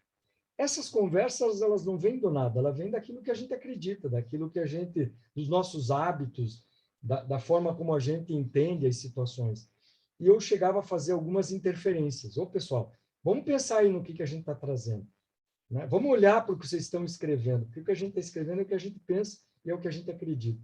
Speaker 1: Essas conversas, elas não vêm do nada, elas vêm daquilo que a gente acredita, daquilo que a gente, dos nossos hábitos, da forma como a gente entende as situações. E eu chegava a fazer algumas interferências. Ô, pessoal, vamos pensar aí no que a gente está trazendo. Né? Vamos olhar para o que vocês estão escrevendo, porque o que a gente está escrevendo é o que a gente pensa e é o que a gente acredita.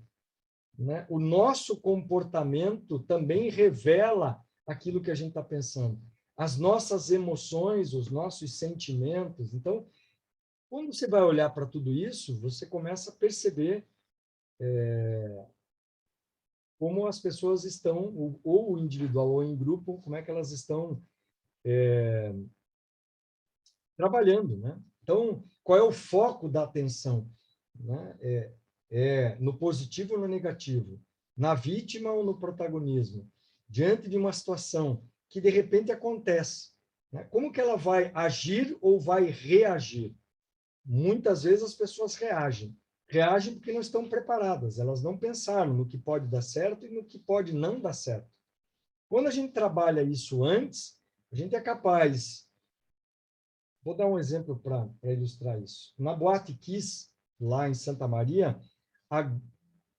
Speaker 1: Né? O nosso comportamento também revela aquilo que a gente está pensando. As nossas emoções, os nossos sentimentos. Então, quando você vai olhar para tudo isso, você começa a perceber como as pessoas estão, ou individual ou em grupo, como é que elas estão trabalhando, né? Então, qual é o foco da atenção? Né? No positivo ou no negativo? Na vítima ou no protagonismo? Diante de uma situação que, de repente, acontece. Né? Como que ela vai agir ou vai reagir? Muitas vezes as pessoas reagem. Reagem porque não estão preparadas, elas não pensaram no que pode dar certo e no que pode não dar certo. Quando a gente trabalha isso antes, a gente é capaz. Vou dar um exemplo para ilustrar isso. Na Boate Kiss, lá em Santa Maria,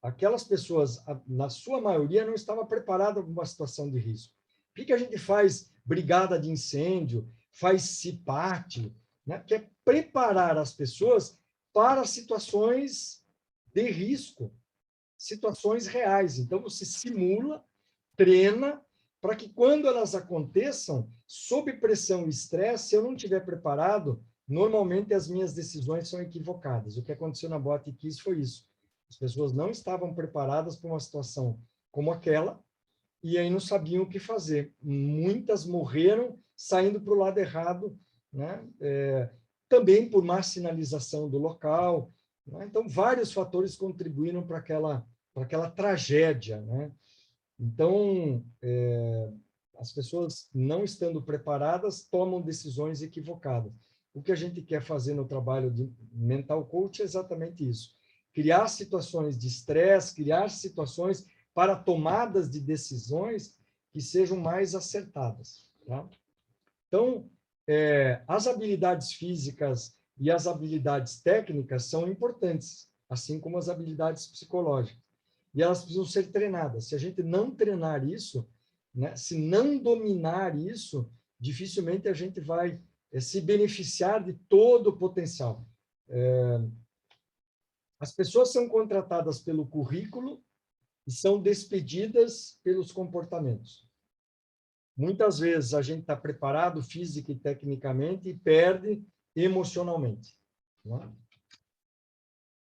Speaker 1: aquelas pessoas, na sua maioria, não estavam preparadas para uma situação de risco. O que a gente faz? Brigada de incêndio, faz CIPAT, né? Que é preparar as pessoas para situações de risco, situações reais. Então, você simula, treina, para que quando elas aconteçam, sob pressão e estresse, se eu não estiver preparado, normalmente as minhas decisões são equivocadas. O que aconteceu na Boate Kiss foi isso. As pessoas não estavam preparadas para uma situação como aquela e aí não sabiam o que fazer. Muitas morreram saindo para o lado errado, né? Também por má sinalização do local. Né? Então, vários fatores contribuíram para aquela tragédia, né? Então, as pessoas não estando preparadas tomam decisões equivocadas. O que a gente quer fazer no trabalho de mental coach é exatamente isso. Criar situações de estresse, criar situações para tomadas de decisões que sejam mais acertadas. Tá? Então, as habilidades físicas e as habilidades técnicas são importantes, assim como as habilidades psicológicas. E elas precisam ser treinadas. Se a gente não treinar isso, né, se não dominar isso, dificilmente a gente vai se beneficiar de todo o potencial. As pessoas são contratadas pelo currículo e são despedidas pelos comportamentos. Muitas vezes a gente está preparado física e tecnicamente e perde emocionalmente. Né?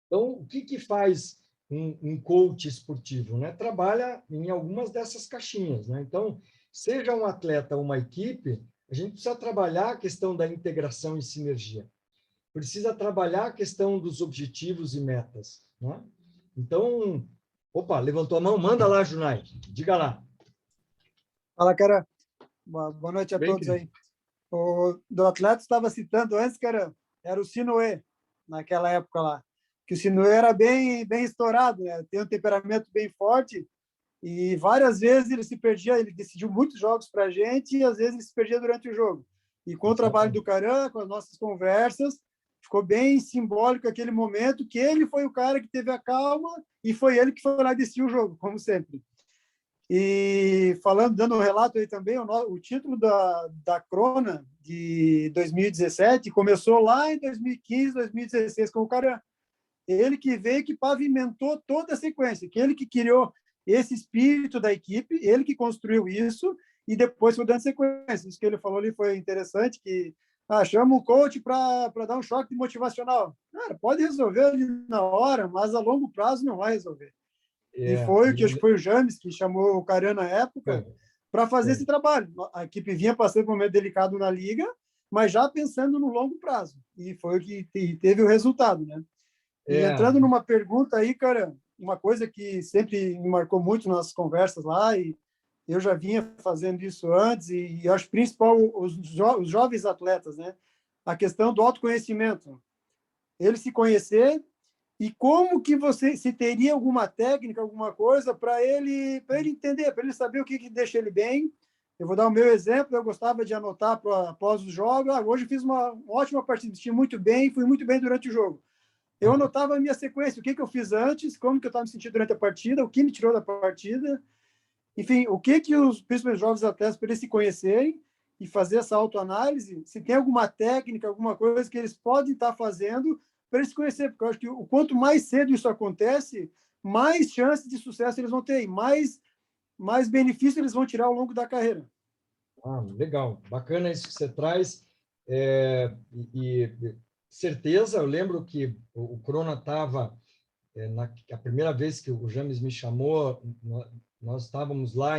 Speaker 1: Então, o que faz um coach esportivo? Né? Trabalha em algumas dessas caixinhas. Né? Então, seja um atleta ou uma equipe, a gente precisa trabalhar a questão da integração e sinergia. Precisa trabalhar a questão dos objetivos e metas. Né? Então, opa, levantou a mão, manda lá, Junai, diga lá.
Speaker 4: Fala, cara. Boa noite a todos aí. O do atleta estava citando antes, cara, era o Sinoé, naquela época lá. Que o Sinoé era bem estourado, né? Tem um temperamento bem forte e várias vezes ele se perdia, ele decidiu muitos jogos para a gente e às vezes ele se perdia durante o jogo. E com o trabalho do Caran, com as nossas conversas, ficou bem simbólico aquele momento que ele foi o cara que teve a calma e foi ele que foi lá e decidiu o jogo, como sempre. E falando, dando um relato aí também, o título da Crona de 2017 começou lá em 2015, 2016 com o Caran. Ele que veio, que pavimentou toda a sequência, que ele que criou esse espírito da equipe, ele que construiu isso e depois foi dando sequência. Isso que ele falou ali foi interessante, que chama um coach para dar um choque motivacional. Cara, pode resolver ali na hora, mas a longo prazo não vai resolver. E foi acho que foi o James que chamou o Caran na época para fazer esse trabalho. A equipe vinha passando por um momento delicado na liga, mas já pensando no longo prazo. E foi o que teve o resultado, né? E entrando numa pergunta aí, cara, uma coisa que sempre me marcou muito nas conversas lá, e eu já vinha fazendo isso antes, e acho principal os jovens atletas, né? A questão do autoconhecimento. ele se conhecer e como que você, se teria alguma técnica, alguma coisa para ele entender, para ele saber o que deixa ele bem. Eu vou dar o meu exemplo, eu gostava de anotar após os jogos, hoje eu fiz uma ótima partida, estive muito bem, fui muito bem durante o jogo. Eu anotava a minha sequência, o que eu fiz antes, como que eu estava me sentindo durante a partida, o que me tirou da partida, enfim, o que os principalmente jovens atletas, para eles se conhecerem e fazer essa autoanálise, se tem alguma técnica, alguma coisa que eles podem estar fazendo para eles se conhecer, porque eu acho que o quanto mais cedo isso acontece, mais chances de sucesso eles vão ter, e mais benefício eles vão tirar ao longo da carreira.
Speaker 1: Legal, bacana isso que você traz. Certeza, eu lembro que o Crona estava, a primeira vez que o James me chamou, nós estávamos lá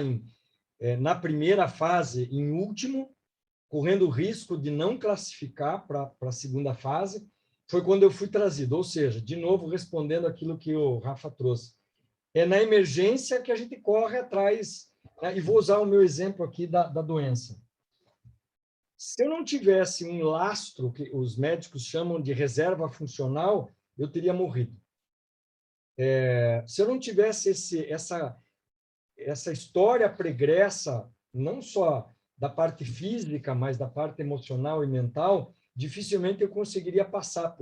Speaker 1: na primeira fase, em último, correndo o risco de não classificar para a segunda fase, foi quando eu fui trazido. Ou seja, de novo, respondendo aquilo que o Rafa trouxe. É na emergência que a gente corre atrás, né? E vou usar o meu exemplo aqui da doença. Se eu não tivesse um lastro, que os médicos chamam de reserva funcional, eu teria morrido. Se eu não tivesse essa história pregressa, não só da parte física, mas da parte emocional e mental, dificilmente eu conseguiria passar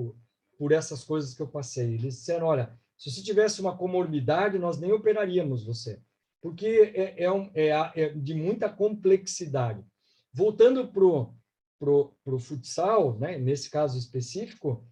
Speaker 1: por essas coisas que eu passei. Eles disseram, olha, se você tivesse uma comorbidade, nós nem operaríamos você, porque é de muita complexidade. Voltando pro futsal, né, nesse caso específico,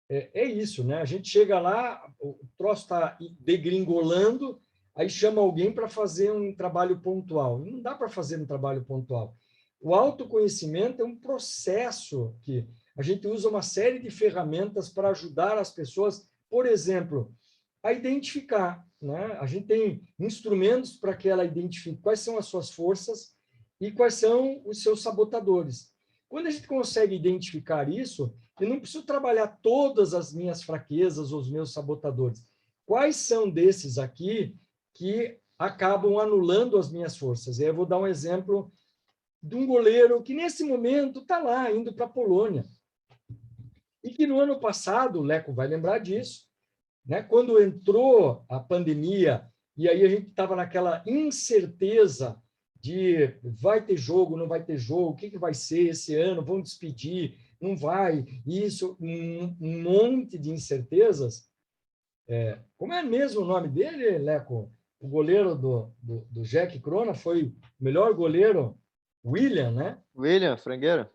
Speaker 1: é isso, né? A gente chega lá, o troço está degringolando, aí chama alguém para fazer um trabalho pontual. Não dá para fazer um trabalho pontual. O autoconhecimento é um processo que a gente usa uma série de ferramentas para ajudar as pessoas, por exemplo, a identificar, né? A gente tem instrumentos para que ela identifique quais são as suas forças e quais são os seus sabotadores. Quando a gente consegue identificar isso, eu não preciso trabalhar todas as minhas fraquezas ou os meus sabotadores. Quais são desses aqui que acabam anulando as minhas forças? E eu vou dar um exemplo de um goleiro que, nesse momento, está lá, indo para a Polônia. E que, no ano passado, o Leco vai lembrar disso, né? Quando entrou a pandemia, e aí a gente estava naquela incerteza de vai ter jogo, não vai ter jogo, o que vai ser esse ano, vão despedir, não vai, isso, um monte de incertezas. Como é mesmo o nome dele, Leco? O goleiro do Jack Crona foi o melhor goleiro, William, né?
Speaker 5: William, frangueiro.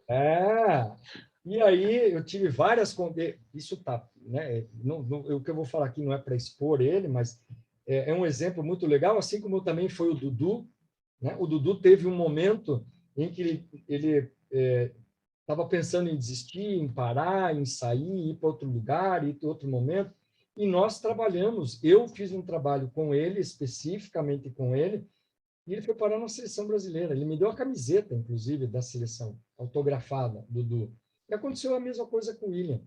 Speaker 1: E aí eu tive várias... Isso tá, né? O que eu vou falar aqui não é para expor ele, mas é um exemplo muito legal, assim como também foi o Dudu, né? O Dudu teve um momento em que ele estava pensando em desistir, em parar, em sair, ir para outro lugar, ir para outro momento, e nós trabalhamos. Eu fiz um trabalho com ele, especificamente com ele, e ele foi parar na seleção brasileira. Ele me deu a camiseta, inclusive, da seleção, autografada, Dudu. E aconteceu a mesma coisa com o William.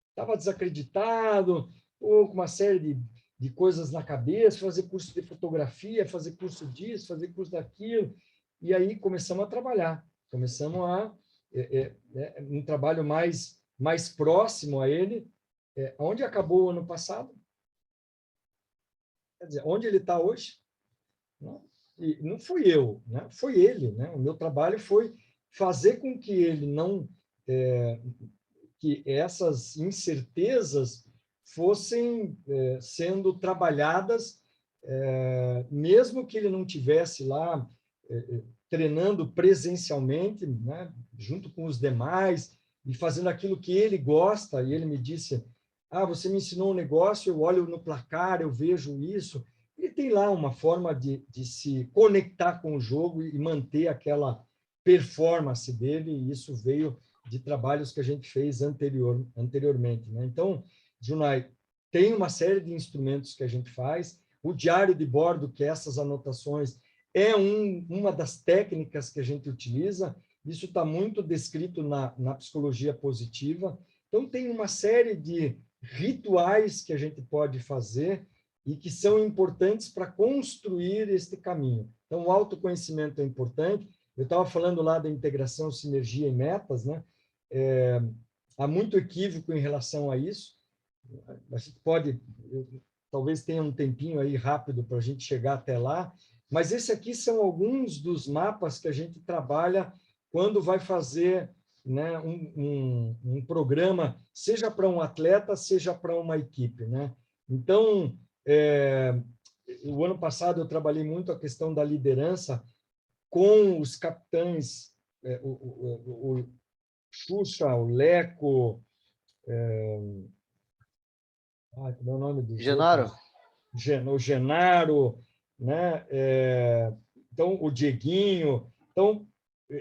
Speaker 1: Estava desacreditado, com uma série de coisas na cabeça, fazer curso de fotografia, fazer curso disso, fazer curso daquilo. E aí começamos a trabalhar. Começamos um trabalho mais próximo a ele. Onde acabou o ano passado? Quer dizer, onde ele está hoje? E não fui eu, né? Foi ele, né? O meu trabalho foi fazer com que ele não... que essas incertezas fossem sendo trabalhadas, mesmo que ele não tivesse lá treinando presencialmente, né, junto com os demais, e fazendo aquilo que ele gosta. E ele me disse, você me ensinou um negócio, eu olho no placar, eu vejo isso. Ele tem lá uma forma de se conectar com o jogo e manter aquela performance dele, e isso veio de trabalhos que a gente fez anteriormente, né? Então, Junai, tem uma série de instrumentos que a gente faz. O diário de bordo, que essas anotações, é uma das técnicas que a gente utiliza. Isso está muito descrito na psicologia positiva. Então, tem uma série de rituais que a gente pode fazer e que são importantes para construir este caminho. Então, o autoconhecimento é importante. Eu estava falando lá da integração, sinergia e metas, né? Há muito equívoco em relação a isso. A gente pode, talvez tenha um tempinho aí rápido para a gente chegar até lá, mas esse aqui são alguns dos mapas que a gente trabalha quando vai fazer, né, um programa, seja para um atleta, seja para uma equipe, né? Então, o ano passado eu trabalhei muito a questão da liderança com os capitães, o Xuxa, o Leco, como é o nome dos
Speaker 5: Genaro.
Speaker 1: outros? O Genaro, né? Então, o Dieguinho. Então,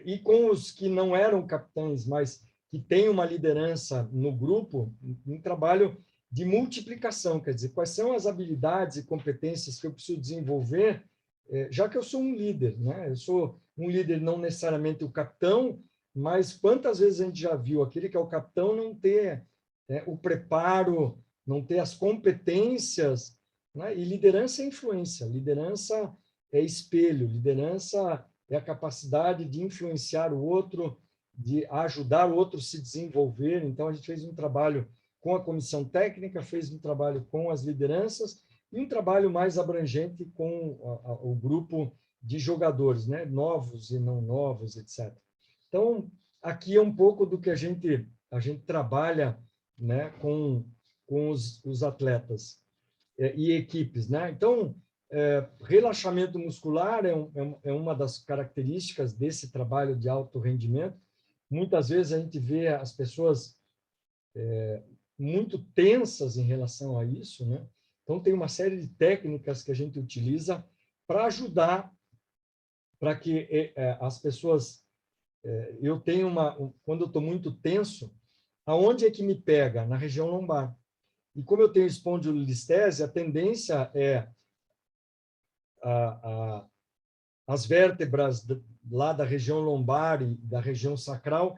Speaker 1: e com os que não eram capitães, mas que têm uma liderança no grupo, um trabalho de multiplicação, quer dizer, quais são as habilidades e competências que eu preciso desenvolver, já que eu sou um líder, né? Eu sou um líder, não necessariamente o capitão, mas quantas vezes a gente já viu aquele que é o capitão não ter o preparo, não ter as competências, né? E liderança é influência, liderança é espelho, liderança é a capacidade de influenciar o outro, de ajudar o outro a se desenvolver. Então, a gente fez um trabalho com a comissão técnica, fez um trabalho com as lideranças e um trabalho mais abrangente com o grupo de jogadores, né? Novos e não novos, etc. Então, aqui é um pouco do que a gente trabalha, né, com os atletas e equipes, né? Então, relaxamento muscular é uma das características desse trabalho de alto rendimento. Muitas vezes a gente vê as pessoas muito tensas em relação a isso, né? Então, tem uma série de técnicas que a gente utiliza para ajudar para que as pessoas... eu tenho quando eu estou muito tenso, aonde é que me pega? Na região lombar. E como eu tenho espondilolistese, a tendência é as vértebras lá da região lombar e da região sacral,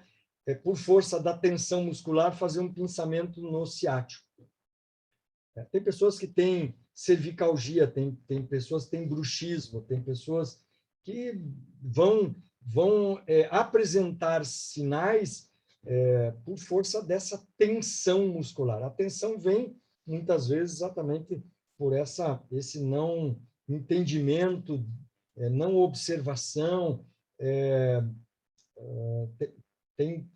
Speaker 1: por força da tensão muscular, fazer um pinçamento no ciático. Tem pessoas que têm cervicalgia, tem pessoas que têm bruxismo, tem pessoas que vão apresentar sinais por força dessa tensão muscular. A tensão vem, muitas vezes, exatamente por esse não entendimento, não observação. Tem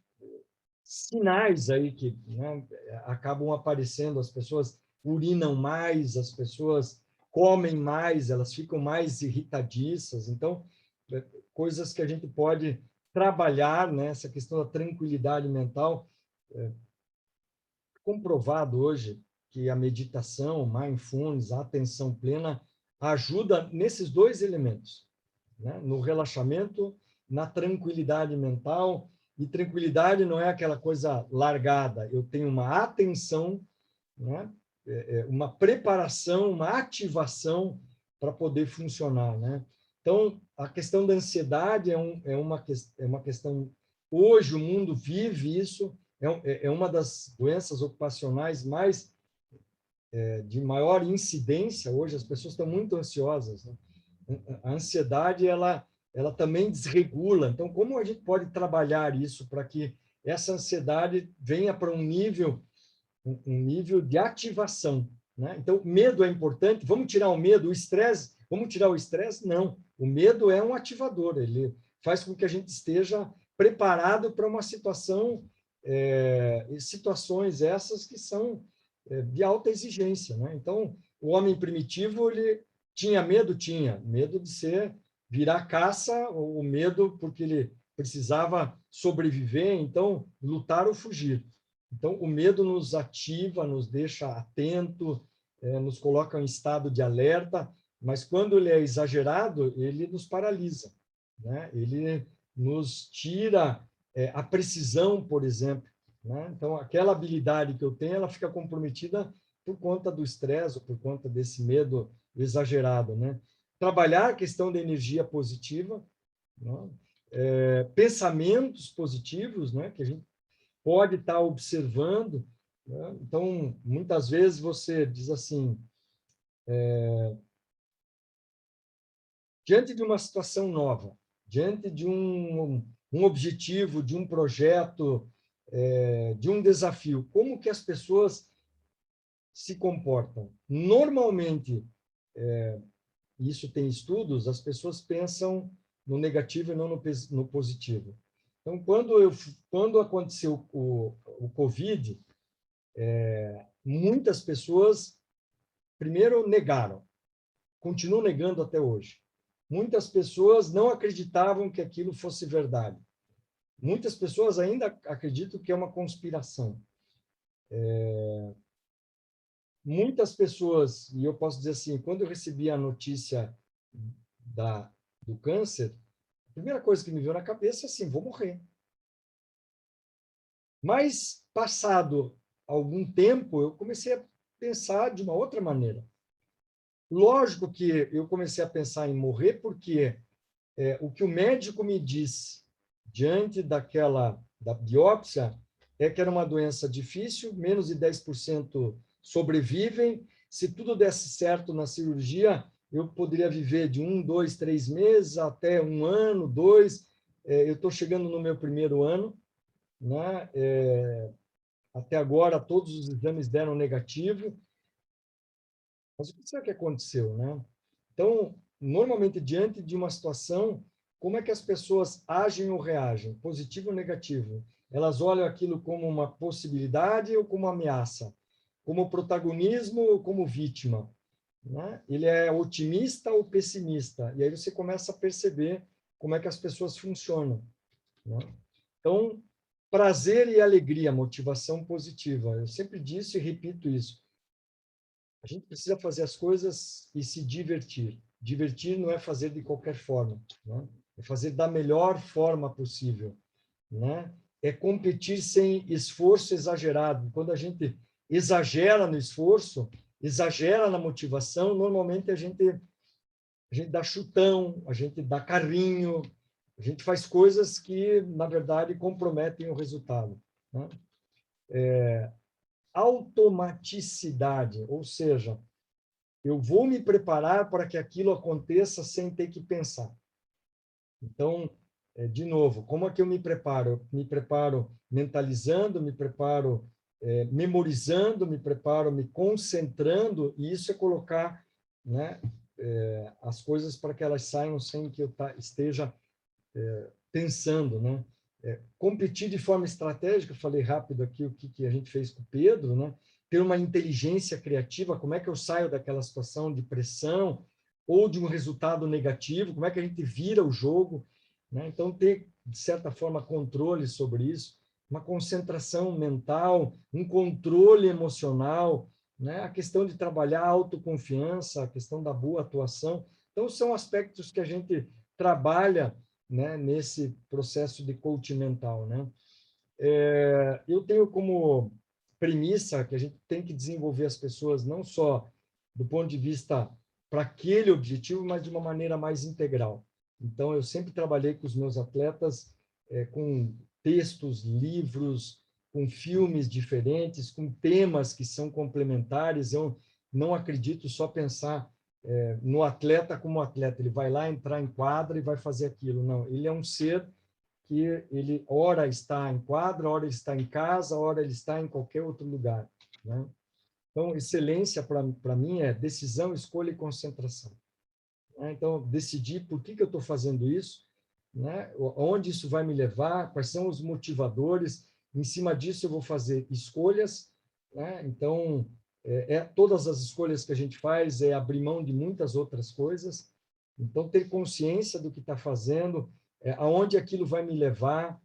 Speaker 1: sinais aí que, né, acabam aparecendo, as pessoas urinam mais, as pessoas comem mais, elas ficam mais irritadiças. Então, coisas que a gente pode trabalhar, né, essa questão da tranquilidade mental. Comprovado hoje que a meditação, mindfulness, a atenção plena, ajuda nesses dois elementos, né? No relaxamento, na tranquilidade mental. E tranquilidade não é aquela coisa largada, eu tenho uma atenção, né? Uma preparação, uma ativação para poder funcionar, né? Então, a questão da ansiedade é uma questão... Hoje, o mundo vive isso, é uma das doenças ocupacionais de maior incidência. Hoje, as pessoas estão muito ansiosas, né? A ansiedade, ela também desregula. Então, como a gente pode trabalhar isso para que essa ansiedade venha para um nível de ativação, né? Então, medo é importante. Vamos tirar o medo, o estresse? Vamos tirar o estresse? Não. O medo é um ativador. Ele faz com que a gente esteja preparado para uma situação, situações essas que são de alta exigência, né? Então, o homem primitivo, ele tinha medo de virar caça, o medo porque ele precisava sobreviver, então lutar ou fugir. Então, o medo nos ativa, nos deixa atento, nos coloca em estado de alerta, mas quando ele é exagerado, ele nos paralisa, né? Ele nos tira a precisão, por exemplo, né? Então, aquela habilidade que eu tenho, ela fica comprometida por conta do estresse, por conta desse medo exagerado, né? Trabalhar a questão da energia positiva, né? Pensamentos positivos, né? Que a gente pode estar observando, né? Então, muitas vezes você diz assim, diante de uma situação nova, diante de um objetivo, de um projeto, de um desafio, como que as pessoas se comportam? Normalmente, isso tem estudos, as pessoas pensam no negativo e não no positivo. Então, quando aconteceu o Covid, muitas pessoas, primeiro, negaram, continuam negando até hoje. Muitas pessoas não acreditavam que aquilo fosse verdade. Muitas pessoas ainda acreditam que é uma conspiração. Muitas pessoas, e eu posso dizer assim, quando eu recebi a notícia do câncer, a primeira coisa que me veio na cabeça é assim, vou morrer. Mas, passado algum tempo, eu comecei a pensar de uma outra maneira. Lógico que eu comecei a pensar em morrer porque o que o médico me disse diante da biópsia é que era uma doença difícil, menos de 10% sobrevivem. Se tudo desse certo na cirurgia, eu poderia viver de 1, 2, 3 meses até 1 ano, 2. Eu estou chegando no meu primeiro ano, né? Até agora, todos os exames deram negativo. Mas o que será que aconteceu, né? Então, normalmente, diante de uma situação, como é que as pessoas agem ou reagem? Positivo ou negativo? Elas olham aquilo como uma possibilidade ou como uma ameaça? Como protagonismo ou como vítima? Né? Ele é otimista ou pessimista? E aí você começa a perceber como é que as pessoas funcionam. Né? Então, prazer e alegria, motivação positiva. Eu sempre disse e repito isso. A gente precisa fazer as coisas e se divertir. Divertir não é fazer de qualquer forma, né? É fazer da melhor forma possível, né? É competir sem esforço exagerado. Quando a gente exagera no esforço, exagera na motivação, normalmente a gente dá chutão, a gente dá carrinho, a gente faz coisas que, na verdade, comprometem o resultado, né? Automaticidade, ou seja, eu vou me preparar para que aquilo aconteça sem ter que pensar. Então, de novo, como é que eu me preparo? Eu me preparo mentalizando, me preparo memorizando, me preparo me concentrando, e isso é colocar, né, as coisas para que elas saiam sem que eu esteja pensando, né? Competir de forma estratégica, eu falei rápido aqui o que a gente fez com o Pedro, né? Ter uma inteligência criativa, como é que eu saio daquela situação de pressão ou de um resultado negativo, como é que a gente vira o jogo, né? Então, ter, de certa forma, controle sobre isso, uma concentração mental, um controle emocional, né? A questão de trabalhar a autoconfiança, a questão da boa atuação. Então, são aspectos que a gente trabalha, né, nesse processo de coaching mental, né? Eu tenho como premissa que a gente tem que desenvolver as pessoas não só do ponto de vista para aquele objetivo, mas de uma maneira mais integral. Então, eu sempre trabalhei com os meus atletas com textos, livros, com filmes diferentes, com temas que são complementares. Eu não acredito só pensar no atleta como atleta, ele vai lá entrar em quadra e vai fazer aquilo. Não, ele é um ser que ele ora está em quadra, ora ele está em casa, ora ele está em qualquer outro lugar, né? Então, excelência para mim é decisão, escolha e concentração, né? Então, decidir por que eu estou fazendo isso, né? Onde isso vai me levar, quais são os motivadores, em cima disso eu vou fazer escolhas, né? Então, todas as escolhas que a gente faz é abrir mão de muitas outras coisas. Então, ter consciência do que está fazendo, aonde aquilo vai me levar,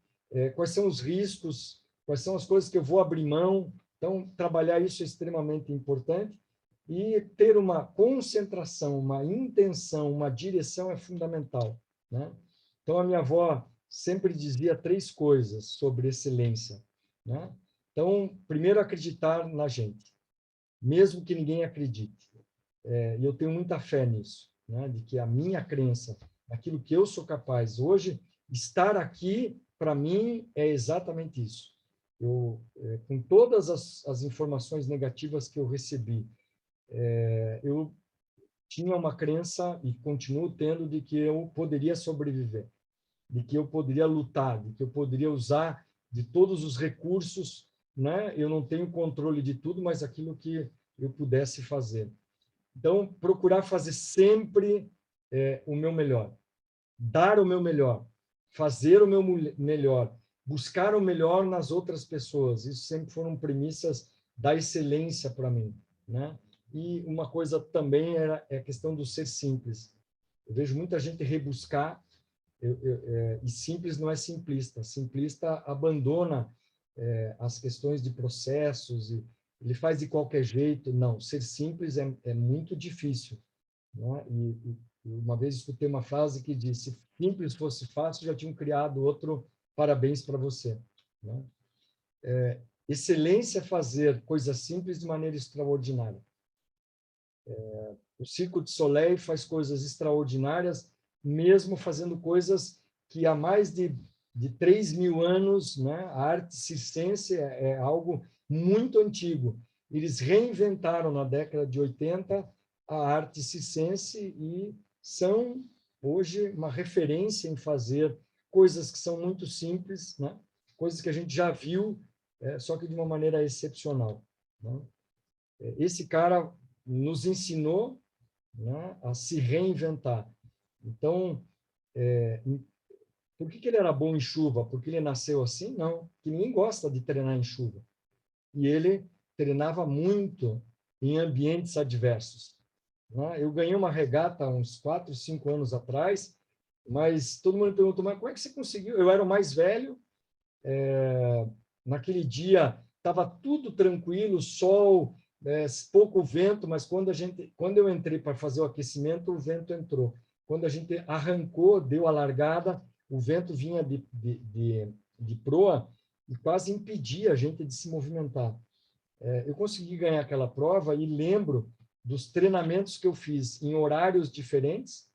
Speaker 1: quais são os riscos, quais são as coisas que eu vou abrir mão. Então, trabalhar isso é extremamente importante. E ter uma concentração, uma intenção, uma direção é fundamental, né? Então, a minha avó sempre dizia 3 coisas sobre excelência, né? Então, primeiro, acreditar na gente, mesmo que ninguém acredite. E eu tenho muita fé nisso, né? De que a minha crença, aquilo que eu sou capaz hoje, estar aqui, para mim, é exatamente isso. Com todas as informações negativas que eu recebi, eu tinha uma crença, e continuo tendo, de que eu poderia sobreviver, de que eu poderia lutar, de que eu poderia usar de todos os recursos, né? Eu não tenho controle de tudo, mas aquilo que eu pudesse fazer. Então, procurar fazer sempre o meu melhor, dar o meu melhor, fazer o meu melhor, buscar o melhor nas outras pessoas. Isso sempre foram premissas da excelência para mim, né? E uma coisa também é a questão do ser simples. Eu vejo muita gente rebuscar, e simples não é simplista. Simplista abandona as questões de processos, e ele faz de qualquer jeito. Não, ser simples é muito difícil, né? E uma vez escutei uma frase que disse: se simples fosse fácil, já tinham criado outro parabéns para você, né? Excelência é fazer coisas simples de maneira extraordinária. O Cirque du Soleil faz coisas extraordinárias, mesmo fazendo coisas que há mais de 3.000 anos, né? A arte circense é algo muito antigo. Eles reinventaram na década de 80 a arte circense e são, hoje, uma referência em fazer coisas que são muito simples, né? Coisas que a gente já viu, só que de uma maneira excepcional, né? Esse cara nos ensinou, né, a se reinventar. Então, por que ele era bom em chuva? Porque ele nasceu assim? Não, que ninguém gosta de treinar em chuva. E ele treinava muito em ambientes adversos, né? Eu ganhei uma regata há uns 4, 5 anos atrás, mas todo mundo me perguntou: mas como é que você conseguiu? Eu era o mais velho, naquele dia estava tudo tranquilo, sol, pouco vento, mas quando eu entrei para fazer o aquecimento, o vento entrou. Quando a gente arrancou, deu a largada, o vento vinha de proa e quase impedia a gente de se movimentar. Eu consegui ganhar aquela prova e lembro dos treinamentos que eu fiz em horários diferentes,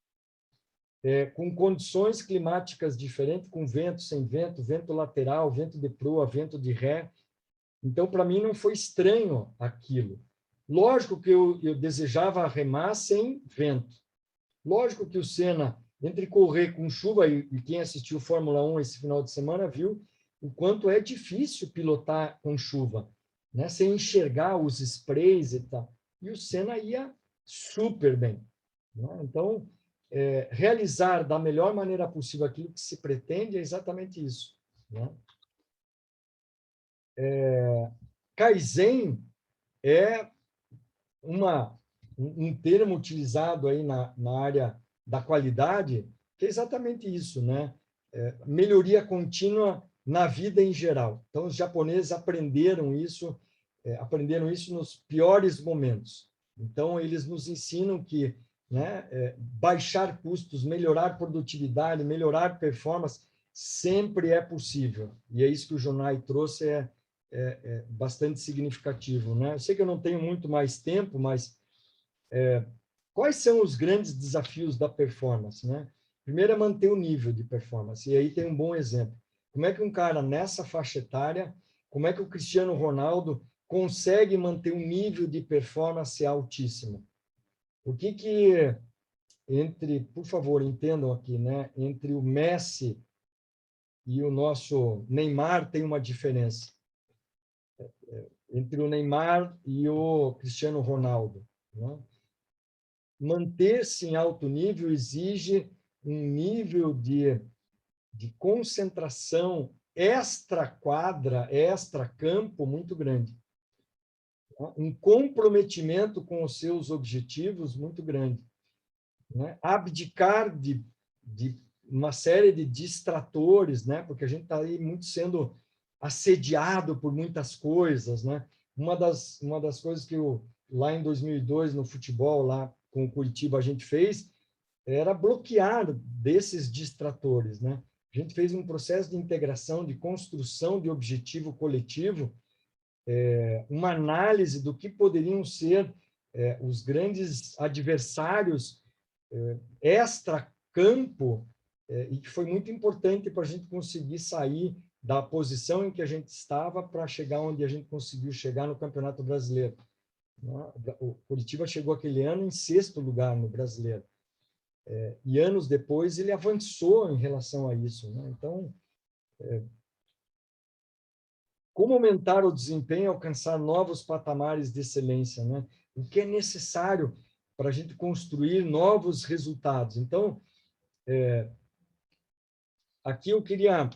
Speaker 1: com condições climáticas diferentes, com vento, sem vento, vento lateral, vento de proa, vento de ré. Então, para mim, não foi estranho aquilo. Lógico que eu desejava remar sem vento. Lógico que o Senna, entre correr com chuva, e quem assistiu Fórmula 1 esse final de semana viu o quanto é difícil pilotar com chuva, né? Sem enxergar os sprays e tal. E o Senna ia super bem, né? Então, realizar da melhor maneira possível aquilo que se pretende é exatamente isso, né? Kaizen é um termo utilizado aí na área da qualidade, que é exatamente isso, né? Melhoria contínua na vida em geral. Então, os japoneses aprenderam isso nos piores momentos. Então, eles nos ensinam que, né, baixar custos, melhorar produtividade, melhorar performance, sempre é possível. E é isso que o Jonai trouxe, bastante significativo, né? Eu sei que eu não tenho muito mais tempo, mas quais são os grandes desafios da performance, né? Primeiro é manter o nível de performance, e aí tem um bom exemplo. Como é que um cara nessa faixa etária, como é que o Cristiano Ronaldo consegue manter um nível de performance altíssimo? O que por favor, entendam aqui, né? Entre o Messi e o nosso Neymar tem uma diferença. Entre o Neymar e o Cristiano Ronaldo, né? Manter-se em alto nível exige um nível de concentração extra-quadra, extra-campo muito grande. Um comprometimento com os seus objetivos muito grande, né? Abdicar de uma série de distratores, né? Porque a gente está aí muito sendo assediado por muitas coisas, né? Uma das coisas que lá em 2002, no futebol, lá com o Curitiba, a gente fez, era bloquear desses distratores, né? A gente fez um processo de integração, de construção de objetivo coletivo, uma análise do que poderiam ser os grandes adversários extra-campo, e que foi muito importante para a gente conseguir sair da posição em que a gente estava para chegar onde a gente conseguiu chegar no Campeonato Brasileiro. O Curitiba chegou aquele ano em 6º lugar no Brasileiro. E anos depois ele avançou em relação a isso, né? Então, como aumentar o desempenho e alcançar novos patamares de excelência, né? O que é necessário para a gente construir novos resultados. Então, aqui eu queria,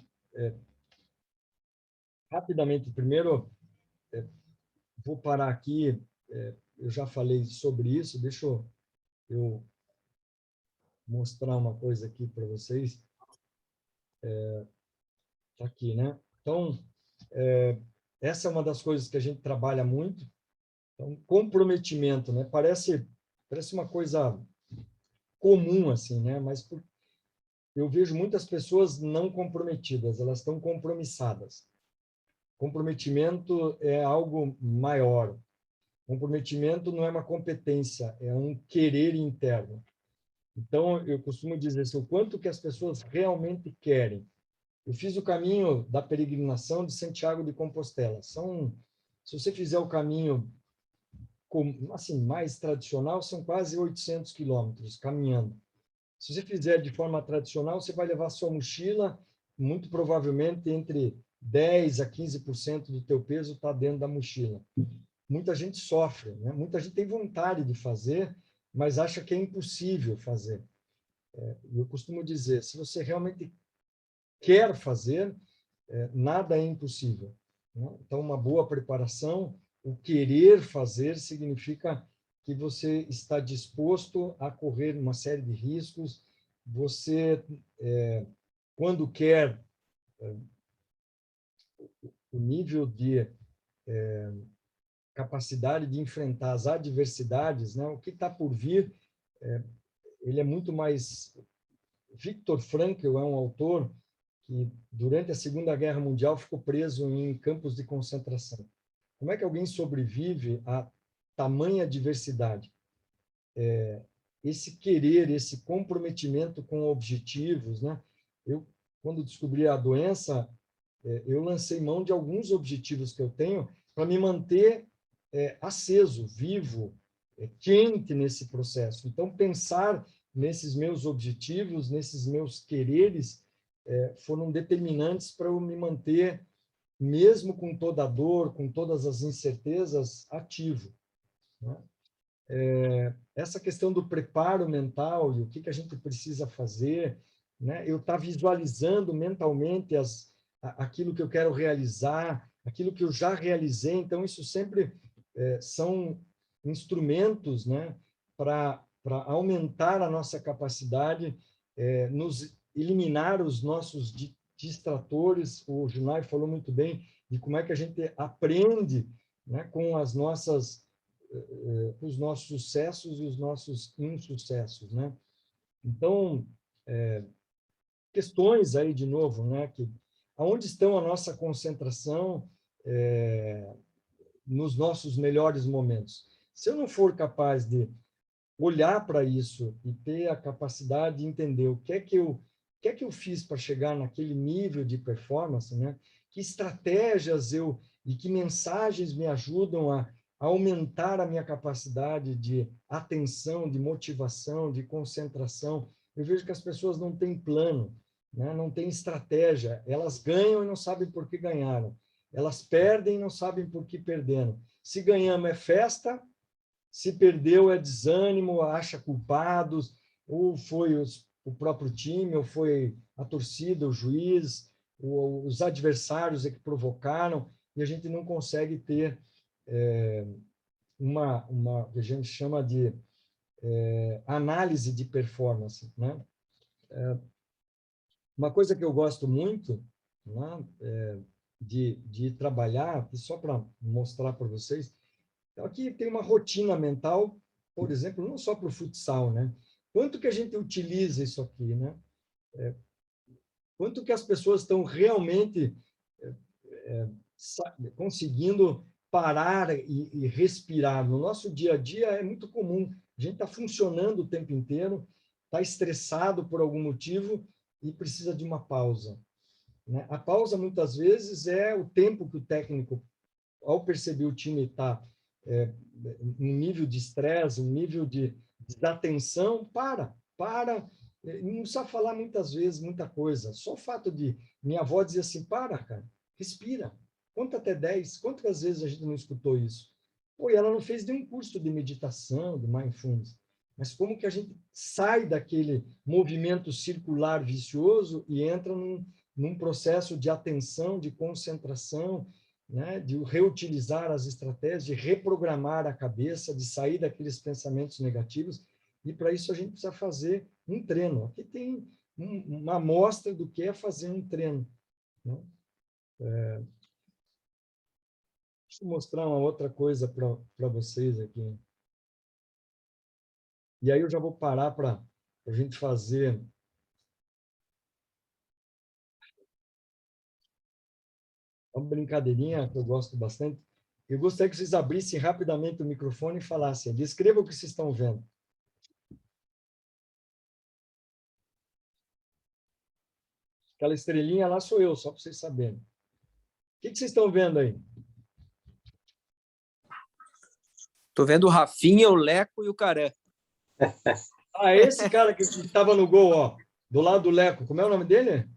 Speaker 1: rapidamente, primeiro, vou parar aqui, eu já falei sobre isso, deixa eu mostrar uma coisa aqui para vocês. Tá aqui, né? Então, essa é uma das coisas que a gente trabalha muito. Então, comprometimento, né? Parece uma coisa comum, assim, né? Mas eu vejo muitas pessoas não comprometidas, elas estão compromissadas. Comprometimento é algo maior. Comprometimento não é uma competência, é um querer interno. Então, eu costumo dizer assim, o quanto que as pessoas realmente querem. Eu fiz o caminho da peregrinação de Santiago de Compostela. Se você fizer o caminho assim, mais tradicional, são quase 800 quilômetros caminhando. Se você fizer de forma tradicional, você vai levar sua mochila, muito provavelmente entre 10% a 15% do teu peso está dentro da mochila. Muita gente sofre, né? Muita gente tem vontade de fazer, mas acha que é impossível fazer. Eu costumo dizer, se você realmente quer fazer, nada é impossível, né? Então, uma boa preparação, o querer fazer significa que você está disposto a correr uma série de riscos, você, quando quer, o nível de capacidade de enfrentar as adversidades, né? O que está por vir, ele é muito mais... Viktor Frankl é um autor que, durante a Segunda Guerra Mundial, ficou preso em campos de concentração. Como é que alguém sobrevive a tamanha diversidade? Esse querer, esse comprometimento com objetivos, né? Eu, quando descobri a doença, eu lancei mão de alguns objetivos que eu tenho para me manter aceso, vivo, quente nesse processo. Então, pensar nesses meus objetivos, nesses meus quereres, foram determinantes para eu me manter, mesmo com toda a dor, com todas as incertezas, ativo, né? Essa questão do preparo mental e o que a gente precisa fazer, né? Eu estar visualizando mentalmente aquilo que eu quero realizar, aquilo que eu já realizei. Então, isso sempre são instrumentos, né, para aumentar a nossa capacidade, nos eliminar os nossos distratores. O Junai falou muito bem de como é que a gente aprende, né, com os nossos sucessos e os nossos insucessos, né? Então, questões aí de novo, né, que aonde estão a nossa concentração nos nossos melhores momentos? Se eu não for capaz de olhar para isso e ter a capacidade de entender o que é que eu fiz para chegar naquele nível de performance, né? Que estratégias e que mensagens me ajudam a aumentar a minha capacidade de atenção, de motivação, de concentração. Eu vejo que as pessoas não têm plano, né? Não têm estratégia. Elas ganham e não sabem por que ganharam. Elas perdem e não sabem por que perderam. Se ganhamos é festa, se perdeu é desânimo, acha culpados, ou foi o próprio time, ou foi a torcida, o juiz, os adversários que provocaram, e a gente não consegue ter uma que a gente chama de análise de performance, né? Uma coisa que eu gosto muito, né, de trabalhar, só para mostrar para vocês. Então, aqui tem uma rotina mental, por exemplo, não só para o futsal, né? Quanto que a gente utiliza isso aqui, né? Quanto que as pessoas estão realmente conseguindo parar e respirar. No nosso dia a dia é muito comum. A gente está funcionando o tempo inteiro, está estressado por algum motivo e precisa de uma pausa, né? A pausa, muitas vezes, é o tempo que o técnico, ao perceber o time está um nível de estresse, um nível de desatenção, para. Não precisa falar muitas vezes muita coisa. Só o fato de minha avó dizer assim, para, cara, respira. conta até 10. Quantas vezes a gente não escutou isso? Pô, e ela não fez nenhum curso de meditação, de mindfulness. Mas como que a gente sai daquele movimento circular vicioso e entra num processo de atenção, de concentração, né? De reutilizar as estratégias, de reprogramar a cabeça, de sair daqueles pensamentos negativos. E para isso a gente precisa fazer um treino. Aqui tem uma amostra do que é fazer um treino, né? Deixa eu mostrar uma outra coisa para vocês aqui. E aí eu já vou parar para a gente fazer uma brincadeirinha que eu gosto bastante. Eu gostaria que vocês abrissem rapidamente o microfone e falassem. Descreva o que vocês estão vendo. Aquela estrelinha lá sou eu, só para vocês saberem. O que vocês estão vendo aí?
Speaker 5: Estou vendo o Rafinha, o Leco e o Caran.
Speaker 1: Ah, esse cara que estava no gol, ó, do lado do Leco. Como é o nome dele?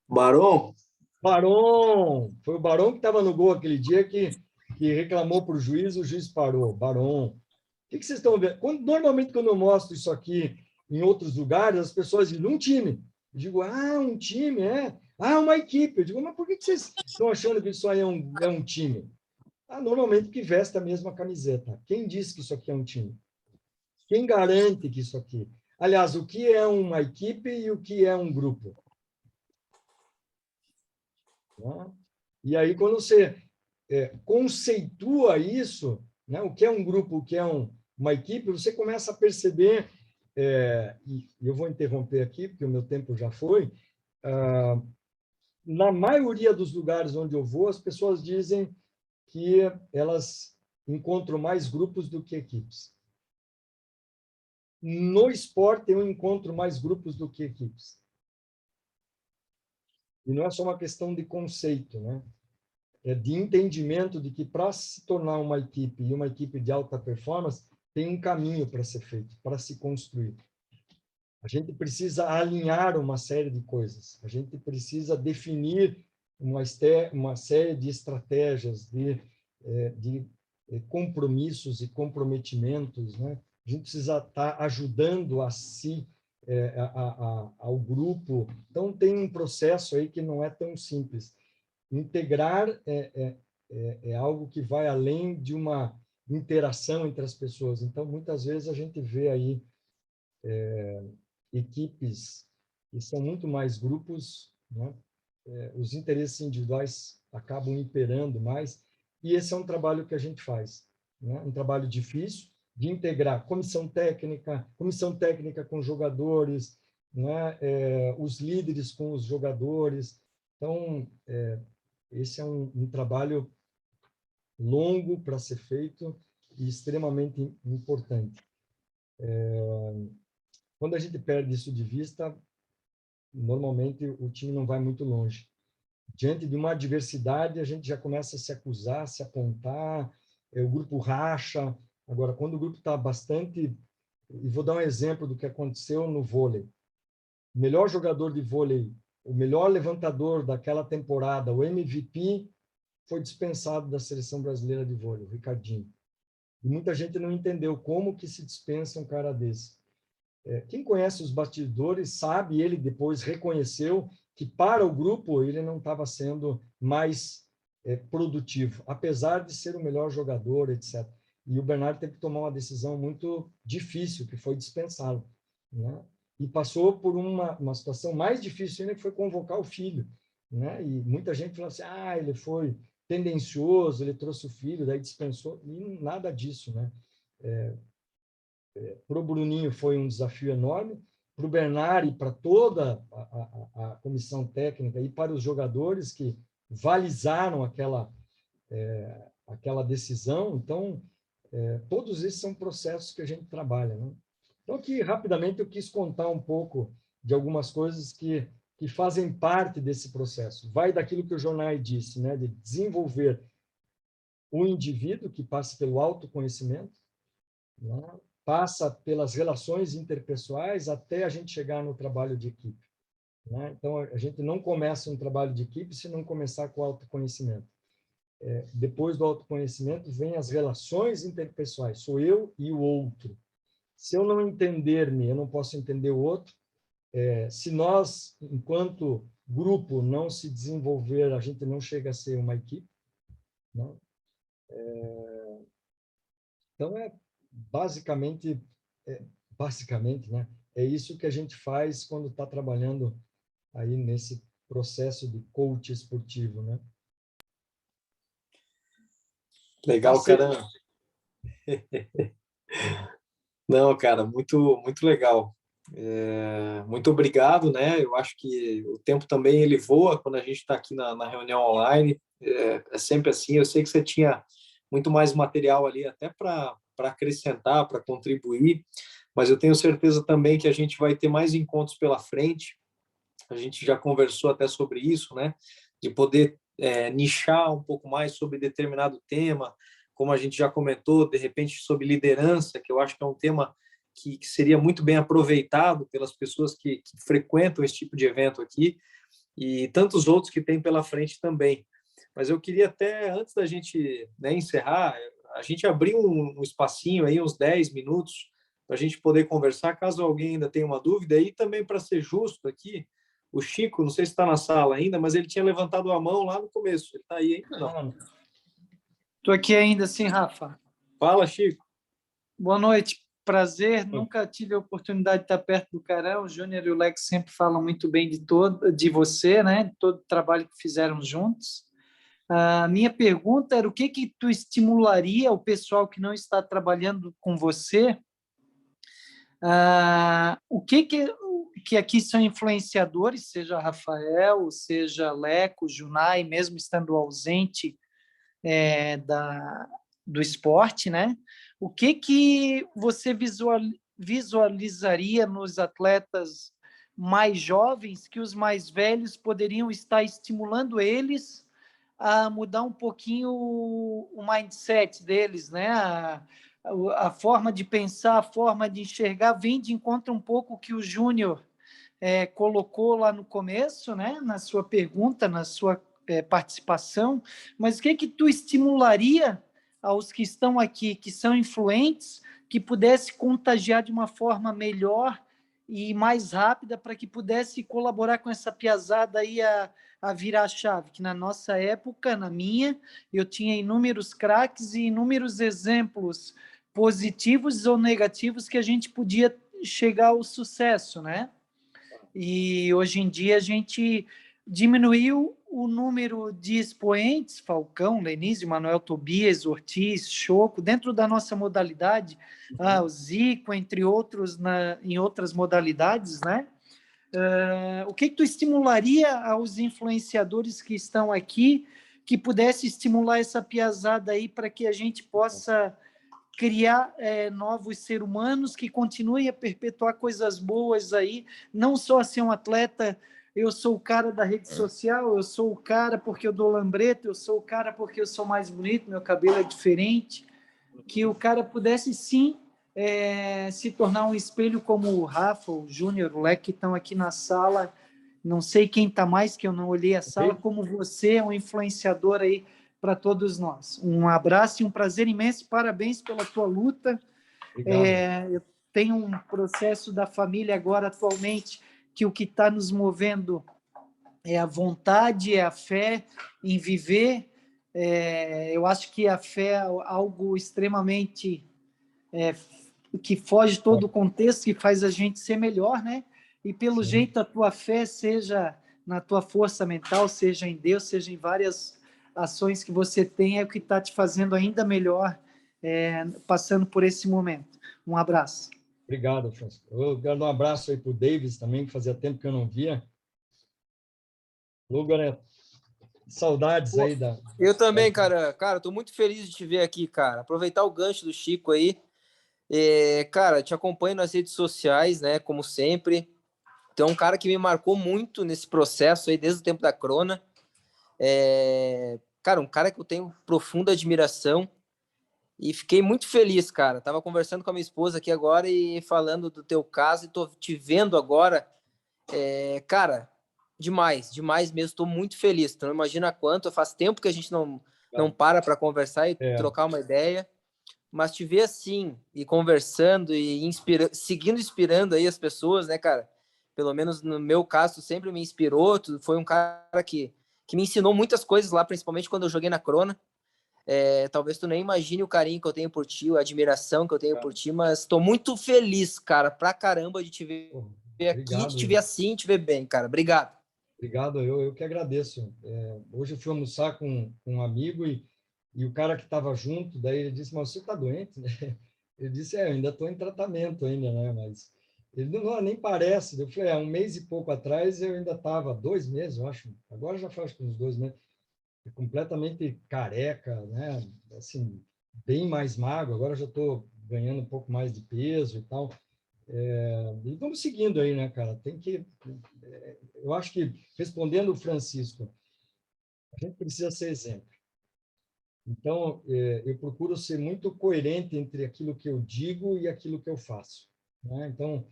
Speaker 6: Barão?
Speaker 1: Barão. Foi o Barão que estava no gol aquele dia que reclamou para o juiz parou. Barão. O que vocês estão vendo? Normalmente, quando eu mostro isso aqui em outros lugares, as pessoas dizem, um time. Eu digo, um time, é. Uma equipe. Eu digo, mas por que vocês estão achando que isso aí é um time? Normalmente que veste a mesma camiseta. Quem disse que isso aqui é um time? Quem garante que isso aqui? Aliás, o que é uma equipe e o que é um grupo? E aí, quando você conceitua isso, né, o que é um grupo, o que é uma equipe, você começa a perceber, e eu vou interromper aqui, porque o meu tempo já foi, na maioria dos lugares onde eu vou, as pessoas dizem que elas encontram mais grupos do que equipes. No esporte, eu encontro mais grupos do que equipes. E não é só uma questão de conceito, né? É de entendimento de que para se tornar uma equipe e uma equipe de alta performance, tem um caminho para ser feito, para se construir. A gente precisa alinhar uma série de coisas. A gente precisa definir uma série de estratégias, de compromissos e comprometimentos, né? A gente precisa estar ajudando ao grupo. Então, tem um processo aí que não é tão simples. Integrar é algo que vai além de uma interação entre as pessoas. Então, muitas vezes, a gente vê aí equipes que são muito mais grupos, né? Os interesses individuais acabam imperando mais, e esse é um trabalho que a gente faz, né? Um trabalho difícil, de integrar comissão técnica com jogadores, né? Os líderes com os jogadores. Então, esse é um trabalho longo para ser feito e extremamente importante. Quando a gente perde isso de vista, normalmente o time não vai muito longe. Diante de uma adversidade, a gente já começa a se acusar, se apontar, o grupo racha. Agora, quando o grupo está bastante... E vou dar um exemplo do que aconteceu no vôlei. O melhor jogador de vôlei, o melhor levantador daquela temporada, o MVP, foi dispensado da seleção brasileira de vôlei, o Ricardinho. E muita gente não entendeu como que se dispensa um cara desse. Quem conhece os bastidores sabe, ele depois reconheceu que para o grupo ele não estava sendo mais produtivo, apesar de ser o melhor jogador, etc. E o Bernardo teve que tomar uma decisão muito difícil, que foi dispensá-lo, né? E passou por uma situação mais difícil ainda, que foi convocar o filho, né? E muita gente falou assim, ele foi tendencioso, ele trouxe o filho, daí dispensou, e nada disso, né? Para o Bruninho foi um desafio enorme, para o Bernard e para toda a comissão técnica e para os jogadores que valizaram aquela decisão. Então, todos esses são processos que a gente trabalha, né? Então, aqui, rapidamente, eu quis contar um pouco de algumas coisas que fazem parte desse processo. Vai daquilo que o Jonai disse, né, de desenvolver o indivíduo que passa pelo autoconhecimento, né? Passa pelas relações interpessoais até a gente chegar no trabalho de equipe. né? Então, a gente não começa um trabalho de equipe se não começar com o autoconhecimento. Depois do autoconhecimento, vem as relações interpessoais. Sou eu e o outro. Se eu não entender-me, eu não posso entender o outro. Se nós, enquanto grupo, não se desenvolver, a gente não chega a ser uma equipe, né? Então, basicamente, né? É isso que a gente faz quando está trabalhando aí nesse processo de coach esportivo, né?
Speaker 6: Legal, cara. Não, cara, muito legal. Muito obrigado, né? Eu acho que o tempo também ele voa quando a gente está aqui na reunião online. É sempre assim. Eu sei que você tinha muito mais material ali até para acrescentar, para contribuir, mas eu tenho certeza também que a gente vai ter mais encontros pela frente. A gente já conversou até sobre isso, né? De poder nichar um pouco mais sobre determinado tema, como a gente já comentou, de repente sobre liderança, que eu acho que é um tema que seria muito bem aproveitado pelas pessoas que frequentam esse tipo de evento aqui e tantos outros que tem pela frente também. Mas eu queria até, antes da gente, né, encerrar, a gente abrir um espacinho aí, uns 10 minutos, para a gente poder conversar, caso alguém ainda tenha uma dúvida. E também, para ser justo aqui, o Chico, não sei se está na sala ainda, mas ele tinha levantado a mão lá no começo. Ele está aí ainda não?
Speaker 7: Estou aqui ainda, sim, Rafa.
Speaker 6: Fala, Chico.
Speaker 7: Boa noite. Prazer. Nunca tive a oportunidade de estar perto do Carão. O Júnior e o Lex sempre falam muito bem de você, né? De todo o trabalho que fizeram juntos. A minha pergunta era o que tu estimularia o pessoal que não está trabalhando com você? O que aqui são influenciadores, seja Rafael, seja Leco, Junai, mesmo estando ausente do esporte, né? O que você visualizaria nos atletas mais jovens que os mais velhos poderiam estar estimulando eles a mudar um pouquinho o mindset deles, né? A forma de pensar, a forma de enxergar, vem de encontro um pouco o que o Júnior colocou lá no começo, né? Na sua pergunta, na sua participação, mas o que tu estimularia aos que estão aqui, que são influentes, que pudesse contagiar de uma forma melhor e mais rápida para que pudesse colaborar com essa piazada aí a virar a chave, que na nossa época, na minha, eu tinha inúmeros craques e inúmeros exemplos positivos ou negativos que a gente podia chegar ao sucesso, né? E hoje em dia a gente diminuiu o número de expoentes, Falcão, Lenise, Manuel Tobias, Ortiz, Choco, dentro da nossa modalidade, o Zico, entre outros, em outras modalidades, né? O que tu estimularia aos influenciadores que estão aqui, que pudesse estimular essa piazada aí para que a gente possa criar novos seres humanos que continuem a perpetuar coisas boas aí, não só ser um atleta, eu sou o cara da rede social, eu sou o cara porque eu dou lambreta, eu sou o cara porque eu sou mais bonito, meu cabelo é diferente, que o cara pudesse sim se tornar um espelho como o Rafa, o Júnior, o Leque que estão aqui na sala, não sei quem está mais, que eu não olhei a sala, como você é um influenciador aí para todos nós. Um abraço e um prazer imenso, parabéns pela tua luta. Eu tenho um processo da família agora, atualmente, que o que está nos movendo é a vontade, é a fé em viver. Eu acho que a fé é algo extremamente que foge todo o contexto, que faz a gente ser melhor, né? E pelo jeito a tua fé seja na tua força mental, seja em Deus, seja em várias ações que você tem, é o que está te fazendo ainda melhor passando por esse momento. Um abraço.
Speaker 1: Obrigado, Francisco. Eu quero dar um abraço aí para o Davis também, que fazia tempo que eu não via. Lugar, saudades aí da...
Speaker 5: Eu também, cara. Cara, tô muito feliz de te ver aqui, cara. Aproveitar o gancho do Chico aí. Cara, te acompanho nas redes sociais, né? Como sempre. Então, um cara que me marcou muito nesse processo aí, desde o tempo da Crona. Cara, um cara que eu tenho profunda admiração. E fiquei muito feliz, cara. Tava conversando com a minha esposa aqui agora e falando do teu caso, e tô te vendo agora. Cara, Demais, demais mesmo. Estou muito feliz. Então, imagina quanto. Faz tempo que a gente não para conversar e trocar uma ideia. Mas te ver assim, e conversando, e seguindo inspirando aí as pessoas, né, cara? Pelo menos no meu caso, tu sempre me inspirou. Tu foi um cara que me ensinou muitas coisas lá, principalmente quando eu joguei na Crona. Talvez tu nem imagine o carinho que eu tenho por ti, a admiração que eu tenho por ti, mas estou muito feliz, cara, pra caramba de te ver aqui, de te ver assim, te ver bem, cara. Obrigado.
Speaker 1: Obrigado, eu que agradeço. Hoje eu fui almoçar com um amigo e o cara que estava junto, daí ele disse, mas você está doente? Ele disse, eu ainda estou em tratamento ainda, né? Mas ele não, nem parece. Eu falei, 1 mês e pouco atrás eu ainda estava, 2 meses, eu acho. Agora já faz uns 2 meses. Completamente careca, né? Assim, bem mais magro. Agora já estou ganhando um pouco mais de peso e tal. E vamos seguindo aí, né, cara? Tem que... Eu acho que, respondendo o Francisco, a gente precisa ser exemplo. Então, eu procuro ser muito coerente entre aquilo que eu digo e aquilo que eu faço, né? Então,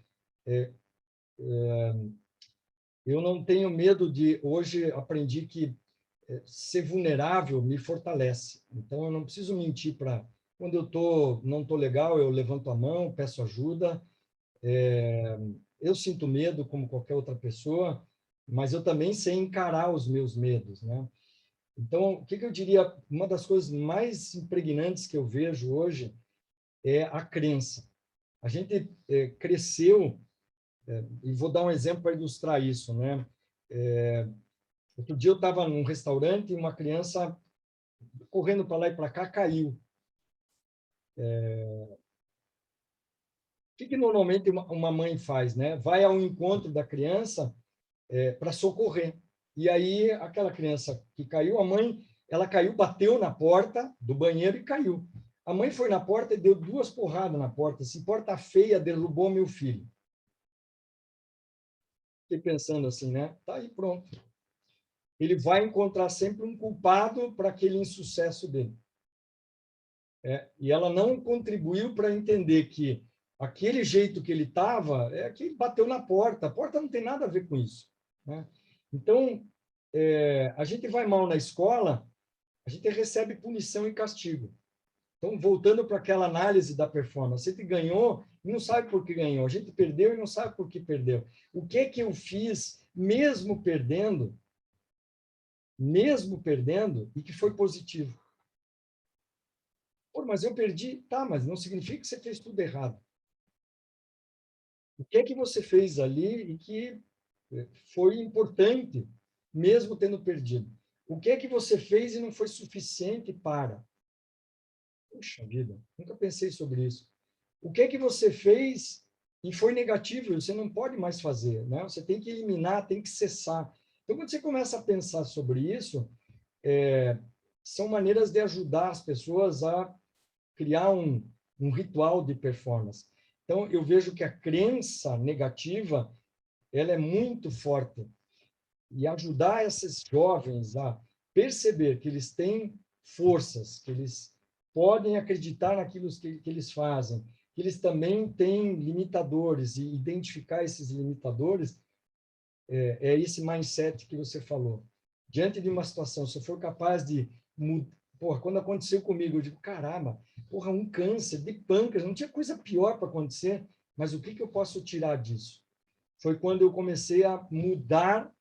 Speaker 1: eu não tenho medo de... Hoje aprendi que ser vulnerável me fortalece. Então, eu não preciso mentir para... Quando não estou legal, eu levanto a mão, peço ajuda. Eu sinto medo como qualquer outra pessoa, mas eu também sei encarar os meus medos, né? Então, o que eu diria? Uma das coisas mais impregnantes que eu vejo hoje é a crença. A gente cresceu, e vou dar um exemplo para ilustrar isso, né? Outro dia eu estava num restaurante e uma criança correndo para lá e para cá caiu. O que normalmente uma mãe faz, né? Vai ao encontro da criança para socorrer. E aí, aquela criança que caiu, a mãe, ela caiu, bateu na porta do banheiro e caiu. A mãe foi na porta e deu 2 porradas na porta. Assim, porta feia, derrubou meu filho. Fiquei pensando assim, né? Tá aí, pronto. Ele vai encontrar sempre um culpado para aquele insucesso dele. E ela não contribuiu para entender que aquele jeito que ele estava é que bateu na porta. A porta não tem nada a ver com isso, né? Então, a gente vai mal na escola, a gente recebe punição e castigo. Então, voltando para aquela análise da performance, a gente ganhou e não sabe por que ganhou. A gente perdeu e não sabe por que perdeu. O que é que eu fiz, mesmo perdendo, e que foi positivo? Pô, mas eu perdi. Tá, mas não significa que você fez tudo errado. O que é que você fez ali e que foi importante, mesmo tendo perdido? O que é que você fez e não foi suficiente para? Puxa vida, nunca pensei sobre isso. O que é que você fez e foi negativo? Você não pode mais fazer, né? Você tem que eliminar, tem que cessar. Então, quando você começa a pensar sobre isso, são maneiras de ajudar as pessoas a criar um ritual de performance. Então, eu vejo que a crença negativa, ela é muito forte. E ajudar esses jovens a perceber que eles têm forças, que eles podem acreditar naquilo que eles fazem, que eles também têm limitadores, e identificar esses limitadores, é esse mindset que você falou. Diante de uma situação, se eu for capaz de mudar... Porra, quando aconteceu comigo, eu digo, caramba, porra, um câncer de pâncreas, não tinha coisa pior para acontecer, mas o que eu posso tirar disso? Foi quando eu comecei a mudar,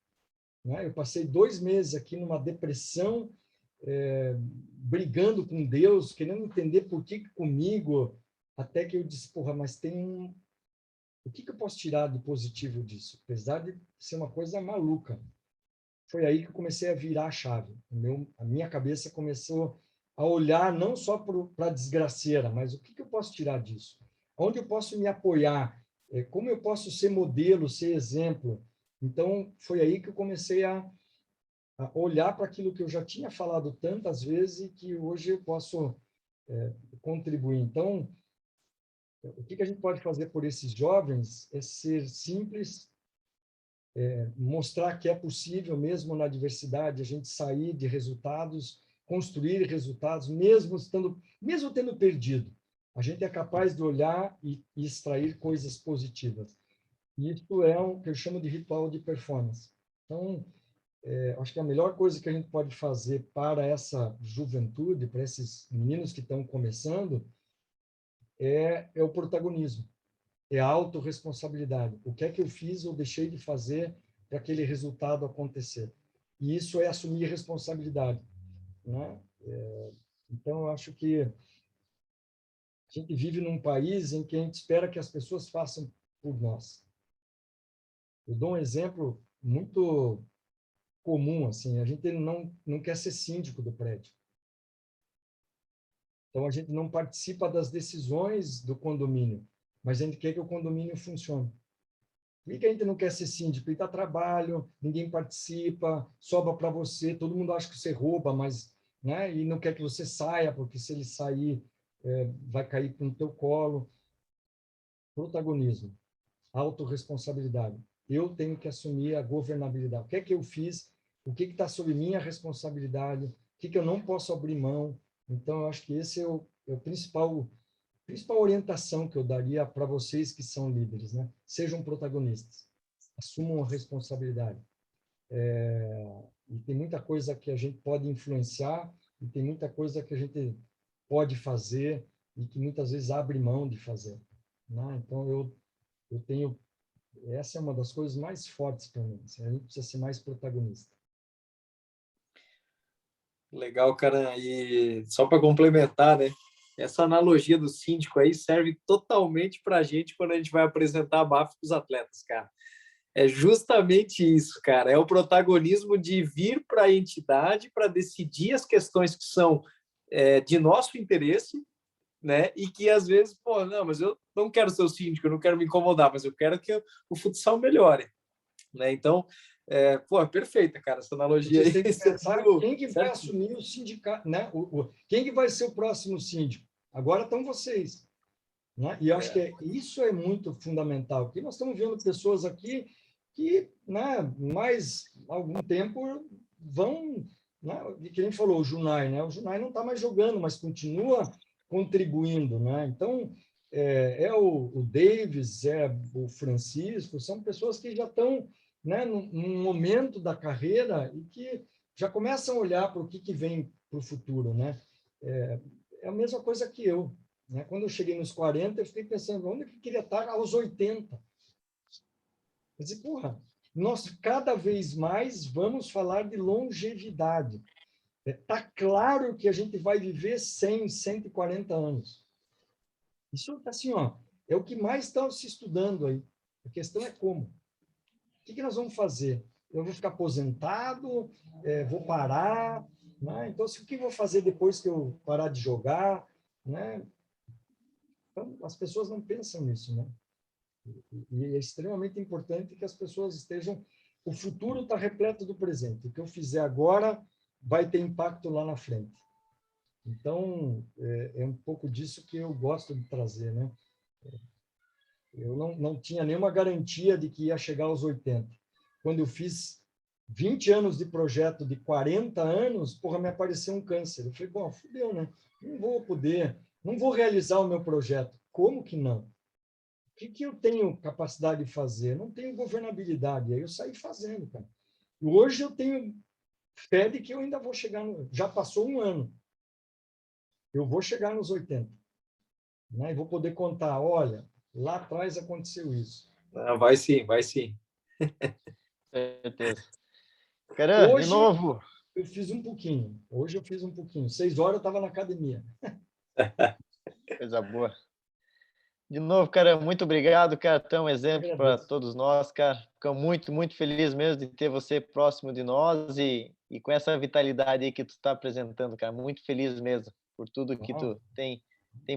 Speaker 1: né? Eu passei 2 meses aqui numa depressão, brigando com Deus, querendo entender por que comigo, até que eu disse, porra, mas tem o que eu posso tirar de positivo disso? Apesar de ser uma coisa maluca. Foi aí que eu comecei a virar a chave. A minha cabeça começou a olhar não só para a desgraceira, mas o que eu posso tirar disso? Onde eu posso me apoiar? Como eu posso ser modelo, ser exemplo? Então, foi aí que eu comecei a olhar para aquilo que eu já tinha falado tantas vezes e que hoje eu posso contribuir. Então, o que a gente pode fazer por esses jovens é ser simples, mostrar que é possível, mesmo na adversidade, a gente sair de resultados, construir resultados, mesmo tendo perdido. A gente é capaz de olhar e extrair coisas positivas. E isso é o que eu chamo de ritual de performance. Então, acho que a melhor coisa que a gente pode fazer para essa juventude, para esses meninos que estão começando, é o protagonismo, é a autorresponsabilidade. O que é que eu fiz ou deixei de fazer para aquele resultado acontecer? E isso é assumir responsabilidade, né? Então, eu acho que a gente vive num país em que a gente espera que as pessoas façam por nós. Eu dou um exemplo muito comum, assim, a gente não quer ser síndico do prédio. Então, a gente não participa das decisões do condomínio, mas a gente quer que o condomínio funcione. Por que a gente não quer ser síndico? Porque dá trabalho, ninguém participa, sobra para você, todo mundo acha que você rouba, mas, né? E não quer que você saia, porque se ele sair, vai cair no teu colo. Protagonismo, autorresponsabilidade. Eu tenho que assumir a governabilidade. O que é que eu fiz? O que está sob minha responsabilidade? O que eu não posso abrir mão? Então, eu acho que esse é o principal orientação que eu daria para vocês que são líderes, né? Sejam protagonistas, assumam a responsabilidade. E tem muita coisa que a gente pode influenciar e tem muita coisa que a gente pode fazer e que muitas vezes abre mão de fazer, né? Então, eu tenho... Essa é uma das coisas mais fortes para mim. Assim, a gente precisa ser mais protagonista.
Speaker 6: Legal, cara. E só para complementar, né? Essa analogia do síndico aí serve totalmente para a gente quando a gente vai apresentar a BAF para os atletas, cara. É justamente isso, cara. É o protagonismo de vir para a entidade para decidir as questões que são de nosso interesse, né? E que às vezes, pô, não, mas eu não quero ser o síndico, eu não quero me incomodar, mas eu quero que o futsal melhore, né? Então, pô, perfeita, cara, essa analogia aí.
Speaker 1: Vocês têm que pensar quem que vai assumir o sindicato, né? Quem que vai ser o próximo síndico? Agora estão vocês, né? E eu acho que isso é muito fundamental, porque nós estamos vendo pessoas aqui que, né, mais algum tempo vão, né? Que nem falou o Junai, né? O Junai não está mais jogando, mas continua contribuindo, né? Então, o Davis, o Francisco, são pessoas que já estão, né, num momento da carreira e que já começam a olhar para o que vem para o futuro, né? É a mesma coisa que eu, né? Quando eu cheguei nos 40, eu fiquei pensando, onde eu queria estar aos 80? Quer dizer, porra, nós cada vez mais vamos falar de longevidade. Está claro que a gente vai viver 100, 140 anos. Isso, assim, ó, é o que mais está se estudando aí. A questão é como. O que nós vamos fazer? Eu vou ficar aposentado? Vou parar? Né? Então, o que eu vou fazer depois que eu parar de jogar? Né? Então, as pessoas não pensam nisso, né? E é extremamente importante que as pessoas estejam... O futuro está repleto do presente. O que eu fizer agora vai ter impacto lá na frente. Então, é um pouco disso que eu gosto de trazer, né? Eu não tinha nenhuma garantia de que ia chegar aos 80. Quando eu fiz 20 anos de projeto de 40 anos, porra, me apareceu um câncer. Eu falei, bom, fudeu, né? Não vou realizar o meu projeto. Como que não? O que eu tenho capacidade de fazer? Não tenho governabilidade. Aí eu saí fazendo, cara. E hoje eu tenho fé de que eu ainda vou chegar já passou um ano. Eu vou chegar nos 80. Né? E vou poder contar, olha, lá atrás aconteceu isso.
Speaker 6: Vai sim, vai sim.
Speaker 8: Certeza. Caramba,
Speaker 1: hoje,
Speaker 8: de novo.
Speaker 1: Eu fiz um pouquinho. Hoje eu fiz um pouquinho. 6 horas eu estava na academia.
Speaker 8: Coisa boa. De novo, cara, muito obrigado, cara. Tu é um exemplo para todos nós, cara. Ficamos muito, muito felizes mesmo de ter você próximo de nós e com essa vitalidade aí que tu está apresentando, cara. Muito feliz mesmo por tudo que tu tem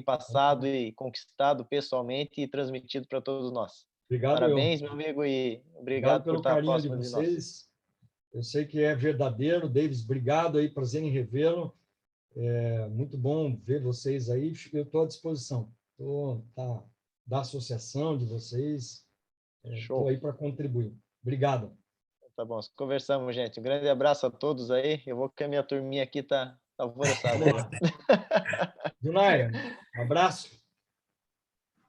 Speaker 8: passado e conquistado pessoalmente e transmitido para todos nós.
Speaker 1: Obrigado,
Speaker 8: parabéns, meu amigo, e obrigado
Speaker 1: pelo
Speaker 8: por estar
Speaker 1: carinho de
Speaker 8: próximo
Speaker 1: vocês. Eu sei que é verdadeiro. Davis, obrigado aí, prazer em revê-lo. É muito bom ver vocês aí. Eu estou à disposição. Da associação de vocês. Estou aí para contribuir. Obrigado.
Speaker 8: Tá bom, conversamos, gente. Um grande abraço a todos aí. Eu vou que a minha turminha aqui tá alvoroçada.
Speaker 1: Junai, um abraço.